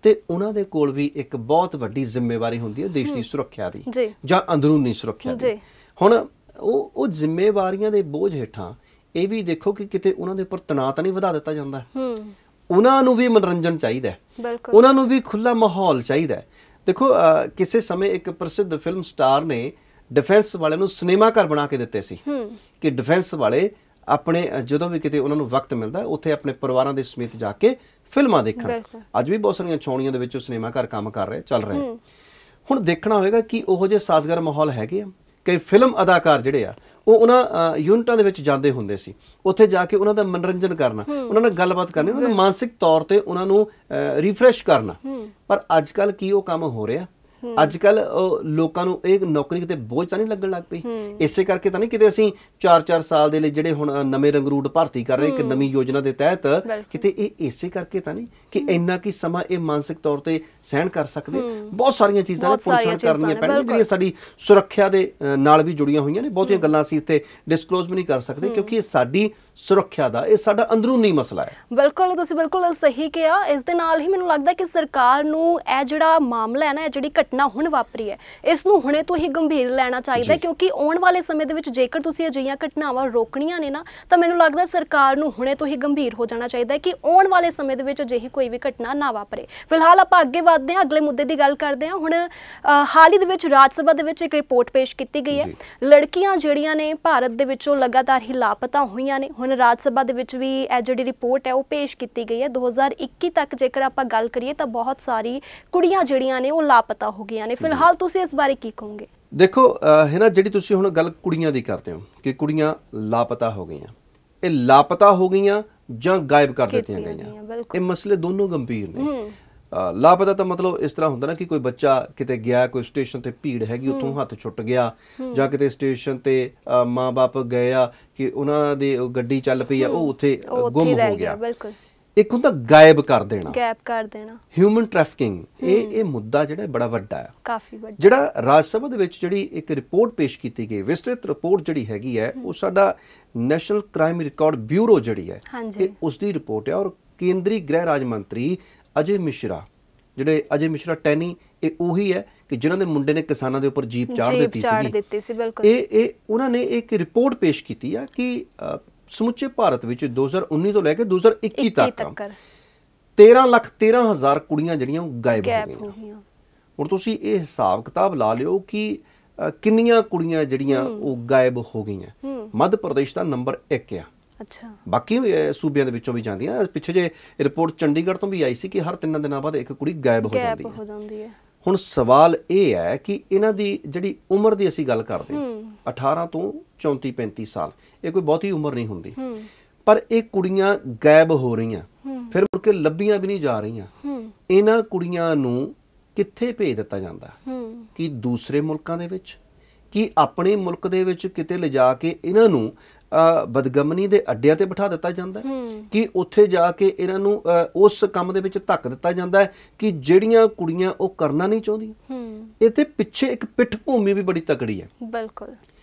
ਤੇ ਉਹਨਾਂ ਦੇ ਕੋਲ ਵੀ ਇੱਕ ਬਹੁਤ ਵੱਡੀ ਜ਼ਿੰਮੇਵਾਰੀ ਹੁੰਦੀ ਹੈ ਦੇਸ਼ ਦੀ ਸੁਰੱਖਿਆ ਦੀ ਜਾਂ ਅੰਦਰੂਨੀ ਸੁਰੱਖਿਆ ਦੀ। ਹੁਣ ਉਹ ਜ਼ਿੰਮੇਵਾਰੀਆਂ ਦੇ ਬੋਝ ਹੇਠਾਂ ਇਹ ਵੀ ਦੇਖੋ ਕਿ ਕਿਤੇ ਉਹਨਾਂ ਦੇ ਉੱਪਰ ਤਣਾਅ ਤਾਂ ਨਹੀਂ ਵਧਾ ਦਿੱਤਾ ਜਾਂਦਾ। ਉਹਨਾਂ ਨੂੰ ਵੀ ਮਨੋਰੰਜਨ ਚਾਹੀਦਾ ਹੈ, ਉਹਨਾਂ ਨੂੰ ਵੀ ਖੁੱਲਾ ਮਾਹੌਲ ਚਾਹੀਦਾ ਹੈ। ਦੇਖੋ, ਕਿਸੇ ਸਮੇਂ ਇੱਕ ਪ੍ਰਸਿੱਧ ਫਿਲਮ ਸਟਾਰ ਨੇ ਡਿਫੈਂਸ ਵਾਲਿਆਂ ਨੂੰ ਸਿਨੇਮਾ ਘਰ ਬਣਾ ਕੇ ਦਿੱਤੇ ਸੀ ਕਿ ਡਿਫੈਂਸ ਵਾਲੇ ਆਪਣੇ ਜਦੋਂ ਵੀ ਕਿਤੇ ਉਹਨਾਂ ਨੂੰ ਵਕਤ ਮਿਲਦਾ ਉੱਥੇ ਆਪਣੇ ਪਰਿਵਾਰਾਂ ਦੇ ਸਮੇਤ ਜਾ ਕੇ ਫਿਲਮਾਂ ਦੇਖਣ। ਅੱਜ ਵੀ ਬਹੁਤ ਸਾਰੀਆਂ ਛਾਉਣੀਆਂ ਦੇ ਵਿੱਚ ਸਿਨੇਮਾ ਘਰ ਕੰਮ ਕਰ ਰਹੇ, ਚੱਲ ਰਹੇ। ਹੁਣ ਦੇਖਣਾ ਹੋਵੇਗਾ ਕਿ ਉਹੋ ਜਿਹੇ ਸਾਜ਼ਗਾਰ ਮਾਹੌਲ ਹੈਗੇ ਆ। ਕਈ ਫਿਲਮ ਅਦਾਕਾਰ ਜਿਹੜੇ ਆ ਉਹ ਉਹਨਾਂ ਯੂਨਿਟਾਂ ਦੇ ਵਿੱਚ ਜਾਂਦੇ ਹੁੰਦੇ ਸੀ, ਉੱਥੇ ਜਾ ਕੇ ਉਹਨਾਂ ਦਾ ਮਨੋਰੰਜਨ ਕਰਨਾ, ਉਹਨਾਂ ਨਾਲ ਗੱਲਬਾਤ ਕਰਨੀ, ਉਹਨਾਂ ਦੇ ਮਾਨਸਿਕ ਤੌਰ ਤੇ ਉਹਨਾਂ ਨੂੰ ਰਿਫਰੈਸ਼ ਕਰਨਾ। ਪਰ ਅੱਜ ਕੱਲ ਕੀ ਉਹ ਕੰਮ ਹੋ ਰਿਹਾ? ਅੱਜ ਕੱਲ ਲੋਕਾਂ ਨੂੰ ਇਹ ਨੌਕਰੀ ਕਿਤੇ ਬੋਝ ਤਾਂ ਨਹੀਂ ਲੱਗਣ ਲੱਗ ਪਈ? ਇਸੇ ਕਰਕੇ ਤਾਂ ਨਹੀਂ ਕਿਤੇ ਅਸੀਂ 4-4 ਸਾਲ ਦੇ ਲਈ ਜਿਹੜੇ ਹੁਣ ਨਵੇਂ ਰੰਗਰੂਟ ਭਰਤੀ ਕਰ ਰਹੇ ਇੱਕ ਨਵੀਂ ਯੋਜਨਾ ਦੇ ਤਹਿਤ, ਕਿਤੇ ਇਹ ਇਸੇ ਕਰਕੇ ਤਾਂ ਨਹੀਂ ਕਿ ਇੰਨਾ ਕੀ ਸਮਾਂ ਇਹ ਮਾਨਸਿਕ ਤੌਰ ਤੇ ਸਹਿਣ ਕਰ ਸਕਦੇ? ਬਹੁਤ ਸਾਰੀਆਂ ਚੀਜ਼ਾਂ ਨੇ ਪੁੱਛਣ ਕਰਨੀਆਂ ਪੈਣਗੀਆਂ ਜਿਹੜੀਆਂ ਸਾਡੀ ਸੁਰੱਖਿਆ ਦੇ ਨਾਲ ਵੀ ਜੁੜੀਆਂ ਹੋਈਆਂ ਨੇ। ਬਹੁਤੀਆਂ ਗੱਲਾਂ ਅਸੀਂ ਇੱਥੇ ਡਿਸਕਲੋਜ਼ ਵੀ ਨਹੀਂ ਕਰ ਸਕਦੇ ਕਿਉਂਕਿ ਇਹ ਸਾਡੀ ਸੁਰੱਖਿਆ ਦਾ, ਇਹ ਸਾਡਾ ਅੰਦਰੂਨੀ ਮਸਲਾ ਹੈ। ਬਿਲਕੁਲ, ਤੁਸੀਂ ਬਿਲਕੁਲ ਸਹੀ ਕਿਹਾ। ਇਸ ਦੇ ਨਾਲ ਹੀ ਮੈਨੂੰ ਲੱਗਦਾ ਕਿ ਸਰਕਾਰ ਨੂੰ ਇਹ ਜਿਹੜਾ ਮਾਮਲਾ ਹੈ ਨਾ, ਇਹ ਜਿਹੜੀ ਘਟਨਾ ਹੁਣ ਵਾਪਰੀ ਹੈ, ਇਸ ਨੂੰ ਹੁਣੇ ਤੋਂ ਹੀ ਗੰਭੀਰ ਲੈਣਾ ਚਾਹੀਦਾ ਕਿਉਂਕਿ ਆਉਣ ਵਾਲੇ ਸਮੇਂ ਦੇ ਵਿੱਚ ਜੇਕਰ ਤੁਸੀਂ ਅਜਿਹੀਆਂ ਘਟਨਾਵਾਂ ਰੋਕਣੀਆਂ ਨੇ ਨਾ, ਤਾਂ ਮੈਨੂੰ ਲੱਗਦਾ ਸਰਕਾਰ ਨੂੰ ਹੁਣੇ ਤੋਂ ਹੀ ਗੰਭੀਰ ਹੋ ਜਾਣਾ ਚਾਹੀਦਾ ਕਿ ਆਉਣ ਵਾਲੇ ਸਮੇਂ ਦੇ ਵਿੱਚ ਅਜਿਹੀ ਕੋਈ ਵੀ ਘਟਨਾ ਨਾ ਵਾਪਰੇ। ਫਿਲਹਾਲ ਆਪਾਂ ਅੱਗੇ ਵਧਦੇ ਹਾਂ, ਅਗਲੇ ਮੁੱਦੇ ਦੀ ਗੱਲ ਕਰਦੇ ਹਾਂ। ਹੁਣ ਹਾਲ ਹੀ ਦੇ ਵਿੱਚ ਰਾਜ ਸਭਾ ਦੇ ਵਿੱਚ ਇੱਕ ਰਿਪੋਰਟ ਪੇਸ਼ ਕੀਤੀ ਗਈ ਹੈ। ਲੜਕੀਆਂ ਜਿਹੜੀਆਂ ਨੇ ਭਾਰਤ ਦੇ ਵਿੱਚੋਂ ਲਗਾਤਾਰ ਹੀ ਲਾਪਤਾ ਹੋਈਆਂ ਨੇ। ਹੁਣ ਰਾਜ ਸਭਾ ਦੇ ਵਿੱਚ ਵੀ ਇਹ ਜਿਹੜੀ ਰਿਪੋਰਟ ਹੈ ਉਹ ਪੇਸ਼ ਕੀਤੀ ਗਈ ਹੈ। 2021 ਤੱਕ ਜੇਕਰ ਆਪਾਂ ਗੱਲ ਕਰੀਏ ਤਾਂ ਬਹੁਤ ਸਾਰੀ ਕੁੜੀਆਂ ਜਿਹੜੀਆਂ ਨੇ ਉਹ ਲਾਪਤਾ ਹੋ ਗਈਆਂ ਨੇ। ਫਿਲਹਾਲ ਤੁਸੀਂ ਇਸ ਬਾਰੇ ਕੀ ਕਹੋਗੇ? ਦੇਖੋ ਹੈ ਨਾ, ਜਿਹੜੀ ਤੁਸੀਂ ਹੁਣ ਗੱਲ ਕੁੜੀਆਂ ਦੀ ਕਰਦੇ ਹੋ ਕਿ ਕੁੜੀਆਂ ਲਾਪਤਾ ਹੋ ਗਈਆਂ, ਇਹ ਲਾਪਤਾ ਹੋ ਗਈਆਂ ਜਾਂ ਗਾਇਬ ਕਰ ਦਿੱਤੀਆਂ ਗਈਆਂ, ਇਹ ਮਸਲੇ ਦੋਨੋਂ ਗੰਭੀਰ ਨੇ। ਲਾਪਤਾ ਤਾਂ ਮਤਲਬ ਇਸ ਤਰ੍ਹਾਂ ਹੁੰਦਾ ਨਾ ਕਿ ਕੋਈ ਬੱਚਾ ਕਿਤੇ ਗਿਆ, ਕੋਈ ਸਟੇਸ਼ਨ ਤੇ ਭੀੜ ਹੈਗੀ, ਉੱਥੋਂ ਹੱਥ ਛੁੱਟ ਗਿਆ, ਜਾਂ ਕਿਤੇ ਸਟੇਸ਼ਨ ਤੇ ਮਾਂ-ਬਾਪ ਗਏ ਆ ਕਿ ਉਹਨਾਂ ਦੀ ਗੱਡੀ ਚੱਲ ਪਈ ਆ, ਉਹ ਉੱਥੇ ਗੁੰਮ ਹੋ ਗਿਆ। ਇੱਕ ਹੁੰਦਾ ਗਾਇਬ ਕਰ ਦੇਣਾ, ਹਿਊਮਨ ਟ੍ਰੈਫਿਕਿੰਗ। ਇਹ ਮੁੱਦਾ ਜਿਹੜਾ ਬੜਾ ਵੱਡਾ ਹੈ, ਕਾਫੀ ਵੱਡਾ, ਜਿਹੜਾ ਰਾਜ ਸਭਾ ਦੇ ਵਿੱਚ ਜਿਹੜੀ ਇੱਕ ਰਿਪੋਰਟ ਪੇਸ਼ ਕੀਤੀ ਗਈ, ਵਿਸਤ੍ਰਿਤ ਰਿਪੋਰਟ ਜਿਹੜੀ ਹੈਗੀ ਹੈ, ਉਹ ਸਾਡਾ ਨੈਸ਼ਨਲ ਕ੍ਰਾਈਮ ਰਿਕਾਰਡ ਬਿਊਰੋ ਜਿਹੜੀ ਹੈ, ਇਹ ਉਸ ਦੀ ਰਿਪੋਰਟ ਹੈ। ਔਰ ਕੇਂਦਰੀ ਗ੍ਰਹਿ ਰਾਜ ਮੰਤਰੀ ਅਜੇ ਮਿਸ਼ਰਾ, ਜਿਹੜੇ ਅਜੇ ਮਿਸ਼ਰਾ ਟੈਨੀ, ਇਹ ਉਹੀ ਹੈ ਕਿ ਜਿਨ੍ਹਾਂ ਦੇ ਮੁੰਡੇ ਨੇ ਕਿਸਾਨਾਂ ਦੇ ਉੱਪਰ ਜੀਪ ਚਾੜ ਦਿੱਤੀ ਸੀ। ਇਹ ਉਹਨਾਂ ਨੇ ਇੱਕ ਰਿਪੋਰਟ ਪੇਸ਼ ਕੀਤੀ ਆ ਕਿ ਸਮੁੱਚੇ ਭਾਰਤ ਵਿੱਚ 2019 ਤੋਂ ਲੈ ਕੇ 2021 ਤੱਕ 13,13,000 ਕੁੜੀਆਂ ਜਿਹੜੀਆਂ ਗਾਇਬ ਹੋ ਗਈਆਂ। ਹੁਣ ਤੁਸੀਂ ਇਹ ਹਿਸਾਬ ਕਿਤਾਬ ਲਾ ਲਿਓ ਕਿ ਕਿੰਨੀਆਂ ਕੁੜੀਆਂ ਜਿਹੜੀਆਂ ਉਹ ਗਾਇਬ ਹੋ ਗਈਆਂ। ਮੱਧ ਪ੍ਰਦੇਸ਼ ਦਾ ਨੰਬਰ 1 ਆ, ਬਾਕੀ ਸੂਬਿਆਂ ਦੇ ਵਿੱਚੋਂ ਵੀ ਜਾਂਦੀਆਂ। ਪਿੱਛੇ ਜੇ ਰਿਪੋਰਟ ਚੰਡੀਗੜ੍ਹ ਤੋਂ ਵੀ ਆਈ ਸੀ ਕਿ ਹਰ 3 ਦਿਨਾਂ ਬਾਅਦ ਇੱਕ ਕੁੜੀ ਗਾਇਬ ਹੋ ਜਾਂਦੀ ਹੈ। ਹੁਣ ਸਵਾਲ ਇਹ ਹੈ ਕਿ ਇਹਨਾਂ ਦੀ ਜਿਹੜੀ ਉਮਰ ਦੀ ਅਸੀਂ ਗੱਲ ਕਰਦੇ ਹਾਂ, 18 ਤੋਂ 34-35 ਸਾਲ, ਇਹ ਕੋਈ ਬਹੁਤੀ ਉਮਰ ਨਹੀਂ ਹੁੰਦੀ, ਪਰ ਇਹ ਕੁੜੀਆਂ ਗਾਇਬ ਹੋ ਰਹੀਆਂ, ਫਿਰ ਮੁੜ ਕੇ ਲੱਭੀਆਂ ਵੀ ਨਹੀਂ ਜਾ ਰਹੀਆਂ। ਇਹਨਾਂ ਕੁੜੀਆਂ ਨੂੰ ਕਿੱਥੇ ਭੇਜ ਦਿੱਤਾ ਜਾਂਦਾ? ਕਿ ਦੂਸਰੇ ਮੁਲਕਾਂ ਦੇ ਵਿੱਚ, ਕਿ ਆਪਣੇ ਮੁਲਕ ਦੇ ਵਿੱਚ ਕਿਤੇ ਲਿਜਾ ਕੇ ਇਹਨਾਂ ਨੂੰ ਬਦਗਮਨੀ ਦੇ ਅੱਡਿਆਂ ਤੇ ਬਿਠਾ ਦਿੱਤਾ ਜਾਂਦਾ, ਕਿ ਉੱਥੇ ਜਾ ਕੇ ਇਹਨਾਂ ਨੂੰ ਉਸ ਕੰਮ ਦੇ ਵਿੱਚ ਧੱਕ ਦਿੱਤਾ ਜਾਂਦਾ ਕਿ ਜਿਹੜੀਆਂ ਕੁੜੀਆਂ ਉਹ ਕਰਨਾ ਨਹੀਂ ਚਾਹੁੰਦੀਆਂ। ਇਹਦੇ ਪਿੱਛੇ ਇੱਕ ਪਿੱਠ ਭੂਮੀ ਵੀ ਬੜੀ ਤਕੜੀ ਹੈ। ਬਿਲਕੁਲ,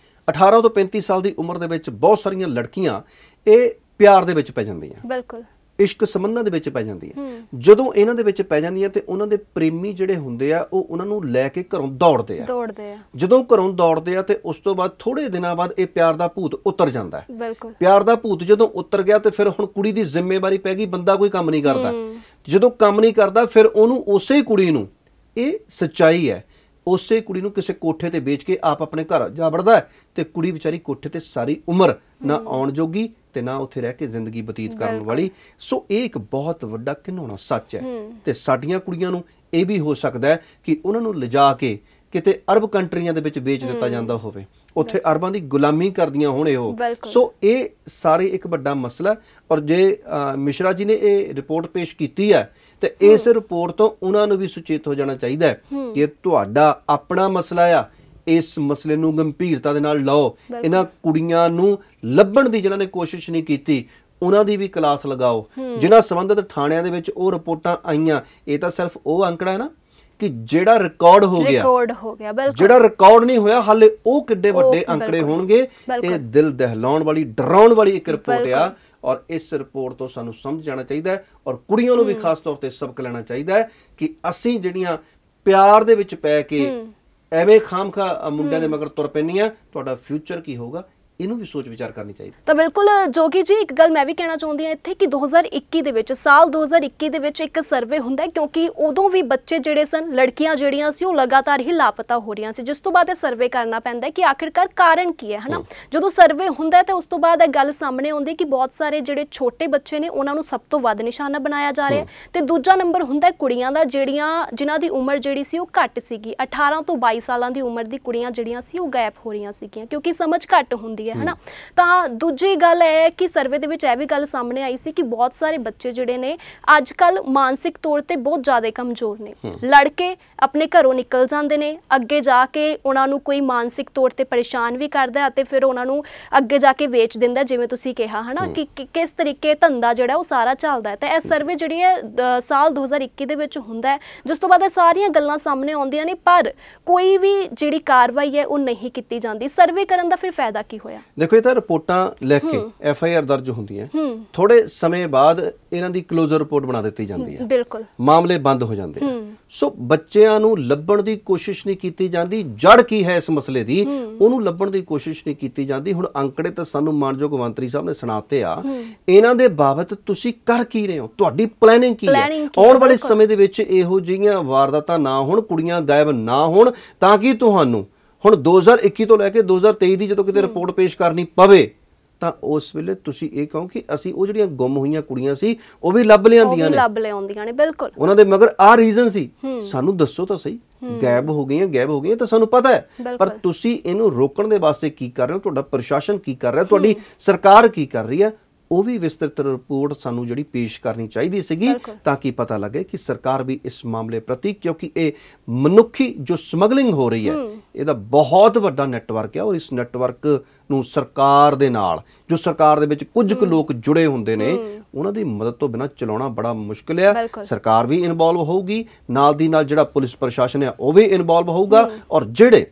18 ਤੋਂ 35 ਸਾਲ ਦੀ ਉਮਰ ਦੇ ਵਿੱਚ ਬਹੁਤ ਸਾਰੀਆਂ ਲੜਕੀਆਂ ਇਹ ਪਿਆਰ ਦੇ ਵਿੱਚ ਪੈ ਜਾਂਦੀਆਂ, ਬਿਲਕੁਲ ਇਸ਼ਕ ਸੰਬੰਧਾਂ ਦੇ ਵਿੱਚ ਪੈ ਜਾਂਦੀਆਂ। ਜਦੋਂ ਇਹਨਾਂ ਦੇ ਵਿੱਚ ਪੈ ਜਾਂਦੀਆਂ ਤੇ ਉਹਨਾਂ ਦੇ ਪ੍ਰੇਮੀ ਜਿਹੜੇ ਹੁੰਦੇ ਆ ਉਹ ਉਹਨਾਂ ਨੂੰ ਲੈ ਕੇ ਘਰੋਂ ਦੌੜਦੇ ਆ। ਜਦੋਂ ਘਰੋਂ ਦੌੜਦੇ ਆ ਤੇ ਉਸ ਤੋਂ ਬਾਅਦ ਥੋੜੇ ਦਿਨਾਂ ਬਾਅਦ ਇਹ ਪਿਆਰ ਦਾ ਭੂਤ ਉਤਰ ਜਾਂਦਾ ਹੈ। ਪਿਆਰ ਦਾ ਭੂਤ ਜਦੋਂ ਉਤਰ ਗਿਆ ਤੇ ਫਿਰ ਹੁਣ ਕੁੜੀ ਦੀ ਜ਼ਿੰਮੇਵਾਰੀ ਪੈ ਗਈ, ਬੰਦਾ ਕੋਈ ਕੰਮ ਨਹੀਂ ਕਰਦਾ। ਜਦੋਂ ਕੰਮ ਨਹੀਂ ਕਰਦਾ ਫਿਰ ਉਹਨੂੰ ਉਸੇ ਕੁੜੀ ਨੂੰ, ਇਹ ਸੱਚਾਈ ਹੈ, ਉਸੇ ਕੁੜੀ ਨੂੰ ਕਿਸੇ ਕੋਠੇ ਤੇ ਵੇਚ ਕੇ ਆਪ ਆਪਣੇ ਘਰ ਜਾ ਵੜਦਾ ਹੈ ਤੇ ਕੁੜੀ ਵਿਚਾਰੀ ਕੋਠੇ ਤੇ ਸਾਰੀ ਉਮਰ ਨਾ ਆਉਣ ਜੋਗੀ ਤੇ ਨਾ ਉੱਥੇ ਰਹਿ ਕੇ ਜ਼ਿੰਦਗੀ ਬਤੀਤ ਕਰਨ ਵਾਲੀ। ਸੋ ਇਹ ਇੱਕ ਬਹੁਤ ਵੱਡਾ ਘਿਨਾਉਣਾ ਸੱਚ ਹੈ। ਤੇ ਸਾਡੀਆਂ ਕੁੜੀਆਂ ਨੂੰ ਇਹ ਵੀ ਹੋ ਸਕਦਾ ਹੈ ਕਿ ਉਹਨਾਂ ਨੂੰ ਲਿਜਾ ਕੇ ਕਿਤੇ ਅਰਬ ਕੰਟਰੀਆਂ ਦੇ ਵਿੱਚ ਵੇਚ ਦਿੱਤਾ ਜਾਂਦਾ ਹੋਵੇ, ਉੱਥੇ ਅਰਬਾਂ ਦੀ ਗੁਲਾਮੀ ਕਰਦੀਆਂ ਹੋਣ ਉਹ। ਸੋ ਇਹ ਸਾਰੇ ਇੱਕ ਵੱਡਾ ਮਸਲਾ। ਔਰ ਜੇ ਮਿਸ਼ਰਾ ਜੀ ਨੇ ਇਹ ਰਿਪੋਰਟ ਪੇਸ਼ ਕੀਤੀ ਹੈ ਤੇ ਇਸ ਰਿਪੋਰਟ ਤੋਂ ਉਹਨਾਂ ਨੂੰ ਵੀ ਸੁਚੇਤ ਹੋ ਜਾਣਾ ਚਾਹੀਦਾ ਹੈ ਕਿ ਤੁਹਾਡਾ ਆਪਣਾ ਮਸਲਾ ਆ, ਇਸ ਮਸਲੇ ਨੂੰ ਗੰਭੀਰਤਾ ਦੇ ਨਾਲ ਲਓ। ਇਹਨਾਂ ਕੁੜੀਆਂ ਨੂੰ ਲੱਭਣ ਦੀ ਜਿਨ੍ਹਾਂ ਨੇ ਕੋਸ਼ਿਸ਼ ਨਹੀਂ ਕੀਤੀ ਉਹਨਾਂ ਦੀ ਵੀ ਕਲਾਸ ਲਗਾਓ। ਜਿਨ੍ਹਾਂ ਸੰਬੰਧਿਤ ਥਾਣਿਆਂ ਦੇ ਵਿੱਚ ਉਹ ਰਿਪੋਰਟਾਂ ਆਈਆਂ, ਇਹ ਤਾਂ ਸਿਰਫ ਉਹ ਅੰਕੜਾ ਹੈ ਨਾ ਕਿ ਜਿਹੜਾ ਰਿਕਾਰਡ ਹੋ ਗਿਆ, ਜਿਹੜਾ ਰਿਕਾਰਡ ਨਹੀਂ ਹੋਇਆ ਹਾਲੇ ਉਹ ਕਿੱਡੇ ਵੱਡੇ ਅੰਕੜੇ ਹੋਣਗੇ। ਇਹ ਦਿਲ ਦਹਿਲਾਉਣ ਵਾਲੀ, ਡਰਾਉਣ ਵਾਲੀ ਇੱਕ ਰਿਪੋਰਟ ਆ। ਔਰ ਇਸ ਰਿਪੋਰਟ ਤੋਂ ਸਾਨੂੰ ਸਮਝ ਜਾਣਾ ਚਾਹੀਦਾ ਹੈ ਔਰ ਕੁੜੀਆਂ ਨੂੰ ਵੀ ਖਾਸ ਤੌਰ ਤੇ ਸਬਕ ਲੈਣਾ ਚਾਹੀਦਾ ਹੈ ਕਿ ਅਸੀਂ ਜਿਹੜੀਆਂ ਪਿਆਰ ਦੇ ਵਿੱਚ ਪੈ ਕੇ ਐਵੇਂ ਖਾਮਖਾ ਮੁੰਡਿਆਂ ਦੇ ਮਗਰ ਤੁਰ ਪੈਂਦੀਆਂ, ਤੁਹਾਡਾ ਫਿਊਚਰ ਕੀ ਹੋਊਗਾ, ਇਹਨੂੰ ਵੀ ਸੋਚ ਵਿਚਾਰ ਕਰਨੀ ਚਾਹੀਦੀ। ਤਾਂ ਬਿਲਕੁਲ ਜੋਗੀ ਜੀ, ਇੱਕ ਗੱਲ ਮੈਂ ਵੀ ਕਹਿਣਾ ਚਾਹੁੰਦੀ ਹਾਂ ਇੱਥੇ ਕਿ 2021 ਦੇ ਵਿੱਚ, ਸਾਲ 2021 ਦੇ ਵਿੱਚ ਇੱਕ ਸਰਵੇ ਹੁੰਦਾ ਕਿਉਂਕਿ ਉਦੋਂ ਵੀ ਬੱਚੇ ਜਿਹੜੇ ਸਨ, ਲੜਕੀਆਂ ਜਿਹੜੀਆਂ ਸੀ ਉਹ ਲਗਾਤਾਰ ਹੀ ਲਾਪਤਾ ਹੋ ਰਹੀਆਂ ਸੀ, ਜਿਸ ਤੋਂ ਬਾਅਦ ਇਹ ਸਰਵੇ ਕਰਨਾ ਪੈਂਦਾ ਕਿ ਆਖਿਰਕਾਰ ਕਾਰਨ ਕੀ ਹੈ, ਹਨਾ। ਜਦੋਂ ਸਰਵੇ ਹੁੰਦਾ ਤੇ ਉਸ ਤੋਂ ਬਾਅਦ ਇਹ ਗੱਲ ਸਾਹਮਣੇ ਆਉਂਦੀ ਕਿ ਬਹੁਤ ਸਾਰੇ ਜਿਹੜੇ ਛੋਟੇ ਬੱਚੇ ਨੇ ਉਹਨਾਂ ਨੂੰ ਸਭ ਤੋਂ ਵੱਧ ਨਿਸ਼ਾਨਾ ਬਣਾਇਆ ਜਾ ਰਿਹਾ ਤੇ ਦੂਜਾ ਨੰਬਰ ਹੁੰਦਾ ਕੁੜੀਆਂ ਦਾ, ਜਿਨ੍ਹਾਂ ਦੀ ਉਮਰ ਜਿਹੜੀ ਸੀ ਉਹ ਘੱਟ ਸੀਗੀ। 18 ਤੋਂ 22 ਸਾਲਾਂ ਦੀ ਉਮਰ ਦੀ ਕੁੜੀਆਂ ਜਿਹੜੀਆਂ ਸੀ ਉਹ ਗਾਇਬ ਹੋ ਰਹੀਆਂ ਸੀਗੀਆਂ ਕਿਉਂਕਿ ਸਮਝ ਘੱਟ ਹੁੰਦੀ ਹੈ ਹਨਾ। ਤਾਂ ਦੂਜੀ ਗੱਲ ਇਹ ਹੈ ਕਿ ਸਰਵੇ ਦੇ ਵਿੱਚ ਇਹ ਵੀ ਗੱਲ ਸਾਹਮਣੇ ਆਈ ਸੀ ਕਿ ਬਹੁਤ ਸਾਰੇ ਬੱਚੇ ਜਿਹੜੇ ਨੇ ਅੱਜ ਕੱਲ੍ਹ ਮਾਨਸਿਕ ਤੌਰ ਤੇ ਬਹੁਤ ਜ਼ਿਆਦਾ ਕਮਜ਼ੋਰ ਨੇ। ਲੜਕੇ ਆਪਣੇ ਘਰੋਂ ਨਿਕਲ ਜਾਂਦੇ ਨੇ, ਅੱਗੇ ਜਾ ਕੇ ਉਹਨਾਂ ਨੂੰ ਕੋਈ ਮਾਨਸਿਕ ਤੌਰ ਤੇ ਪਰੇਸ਼ਾਨ ਵੀ ਕਰਦਾ ਅਤੇ ਫਿਰ ਉਹਨਾਂ ਨੂੰ ਅੱਗੇ ਜਾ ਕੇ ਵੇਚ ਦਿੰਦਾ, ਜਿਵੇਂ ਤੁਸੀਂ ਕਿਹਾ ਹਨਾ ਕਿ ਕਿਸ ਤਰੀਕੇ ਧੰਦਾ ਜਿਹੜਾ ਉਹ ਸਾਰਾ ਚੱਲਦਾ ਹੈ। ਤਾਂ ਇਹ ਸਰਵੇ ਜਿਹੜੀ ਹੈ ਸਾਲ 2021 ਦੇ ਵਿੱਚ ਹੁੰਦਾ ਹੈ, ਜਿਸ ਤੋਂ ਬਾਅਦ ਇਹ ਸਾਰੀਆਂ ਗੱਲਾਂ ਸਾਹਮਣੇ ਆਉਂਦੀਆਂ ਨੇ, ਪਰ ਕੋਈ ਵੀ ਜਿਹੜੀ ਕਾਰਵਾਈ ਹੈ ਉਹ ਨਹੀਂ ਕੀਤੀ ਜਾਂਦੀ। ਸਰਵੇ ਕਰਨ ਦਾ ਫਿਰ ਫਾਇਦਾ ਕੀ ਹੋਇਆ? ਦੇਖੋ, ਇਹ ਤਾਂ ਰਿਪੋਰਟਾਂ ਲਿਖ ਕੇ FIR ਦਰਜ ਹੁੰਦੀਆਂ, ਥੋੜੇ ਸਮੇਂ ਬਾਅਦ ਇਹਨਾਂ ਦੀ ਕਲੋਜ਼ਰ ਰਿਪੋਰਟ ਬਣਾ ਦਿੱਤੀ ਜਾਂਦੀ ਹੈ, ਬਿਲਕੁਲ ਮਾਮਲੇ ਬੰਦ ਹੋ ਜਾਂਦੇ ਆ। ਸੋ ਬੱਚਿਆਂ ਨੂੰ ਲੱਭਣ ਦੀ ਕੋਸ਼ਿਸ਼ ਨਹੀਂ ਕੀਤੀ ਜਾਂਦੀ, ਜੜ ਕੀ ਹੈ ਇਸ ਮਸਲੇ ਦੀ ਉਹਨੂੰ ਲੱਭਣ ਦੀ ਕੋਸ਼ਿਸ਼ ਨਹੀਂ ਕੀਤੀ ਜਾਂਦੀ। ਹੁਣ ਅੰਕੜੇ ਤਾਂ ਸਾਨੂੰ ਮਾਨਯੋਗ ਮੰਤਰੀ ਸਾਹਿਬ ਨੇ ਸੁਣਾਤੇ ਆ, ਇਹਨਾਂ ਦੇ ਬਾਬਤ ਤੁਸੀਂ ਕਰ ਕੀ ਰਹੇ ਹੋ, ਤੁਹਾਡੀ ਪਲੈਨਿੰਗ ਕੀ ਹੈ? ਆਉਣ ਵਾਲੇ ਸਮੇਂ ਦੇ ਵਿੱਚ ਇਹੋ ਜਿਹੀਆਂ ਵਾਰਦਾਤਾਂ ਨਾ ਹੋਣ, ਕੁੜੀਆਂ ਗਾਇਬ ਨਾ ਹੋਣ, ਤਾਂ ਕਿ ਤੁਹਾਨੂੰ ਹੁਣ 2021 ਤੋਂ ਲੈ ਕੇ 2023 ਦੀ ਜਦੋਂ ਕਿਤੇ ਰਿਪੋਰਟ ਪੇਸ਼ ਕਰਨੀ ਪਵੇ ਤਾਂ ਉਸ ਵੇਲੇ ਤੁਸੀਂ ਇਹ ਕਹੋ ਕਿ ਅਸੀਂ ਉਹ ਜਿਹੜੀਆਂ ਗੁੰਮ ਹੋਈਆਂ ਕੁੜੀਆਂ ਸੀ ਉਹ ਵੀ ਲੱਭ ਲਿਆਂਦੀਆਂ ਨੇ, ਬਿਲਕੁਲ ਉਹਨਾਂ ਦੇ ਮਗਰ ਆ ਰੀਜ਼ਨ ਸੀ, ਸਾਨੂੰ ਦੱਸੋ ਤਾਂ ਸਹੀ, ਗਾਇਬ ਹੋ ਗਈਆਂ ਤਾਂ ਸਾਨੂੰ ਪਤਾ ਹੈ, ਪਰ ਤੁਸੀਂ ਇਹਨੂੰ ਰੋਕਣ ਦੇ ਵਾਸਤੇ ਕੀ ਕਰ ਰਹੇ ਹੋ, ਤੁਹਾਡਾ ਪ੍ਰਸ਼ਾਸਨ ਕੀ ਕਰ ਰਿਹਾ, ਤੁਹਾਡੀ ਸਰਕਾਰ ਕੀ ਕਰ ਰਹੀ ਹੈ, ਉਹ ਵੀ ਵਿਸਤ੍ਰਿਤ ਰਿਪੋਰਟ ਸਾਨੂੰ ਜਿਹੜੀ ਪੇਸ਼ ਕਰਨੀ ਚਾਹੀਦੀ ਸੀਗੀ, ਤਾਂ ਕਿ ਪਤਾ ਲੱਗੇ ਕਿ ਸਰਕਾਰ ਵੀ ਇਸ ਮਾਮਲੇ ਪ੍ਰਤੀ, ਕਿਉਂਕਿ ਇਹ ਮਨੁੱਖੀ ਜੋ ਸਮਗਲਿੰਗ ਹੋ ਰਹੀ ਹੈ ਇਹਦਾ ਬਹੁਤ ਵੱਡਾ ਨੈਟਵਰਕ ਹੈ, ਔਰ ਇਸ ਨੈਟਵਰਕ ਨੂੰ ਸਰਕਾਰ ਦੇ ਨਾਲ, ਜੋ ਸਰਕਾਰ ਦੇ ਵਿੱਚ ਕੁਝ ਕੁ ਲੋਕ ਜੁੜੇ ਹੁੰਦੇ ਨੇ, ਉਹਨਾਂ ਦੀ ਮਦਦ ਤੋਂ ਬਿਨਾਂ ਚਲਾਉਣਾ ਬੜਾ ਮੁਸ਼ਕਿਲ ਹੈ। ਸਰਕਾਰ ਵੀ ਇਨਵੋਲਵ ਹੋਊਗੀ, ਨਾਲ ਦੀ ਨਾਲ ਜਿਹੜਾ ਪੁਲਿਸ ਪ੍ਰਸ਼ਾਸਨ ਹੈ ਉਹ ਵੀ ਇਨਵੋਲਵ ਹੋਊਗਾ, ਔਰ ਜਿਹੜੇ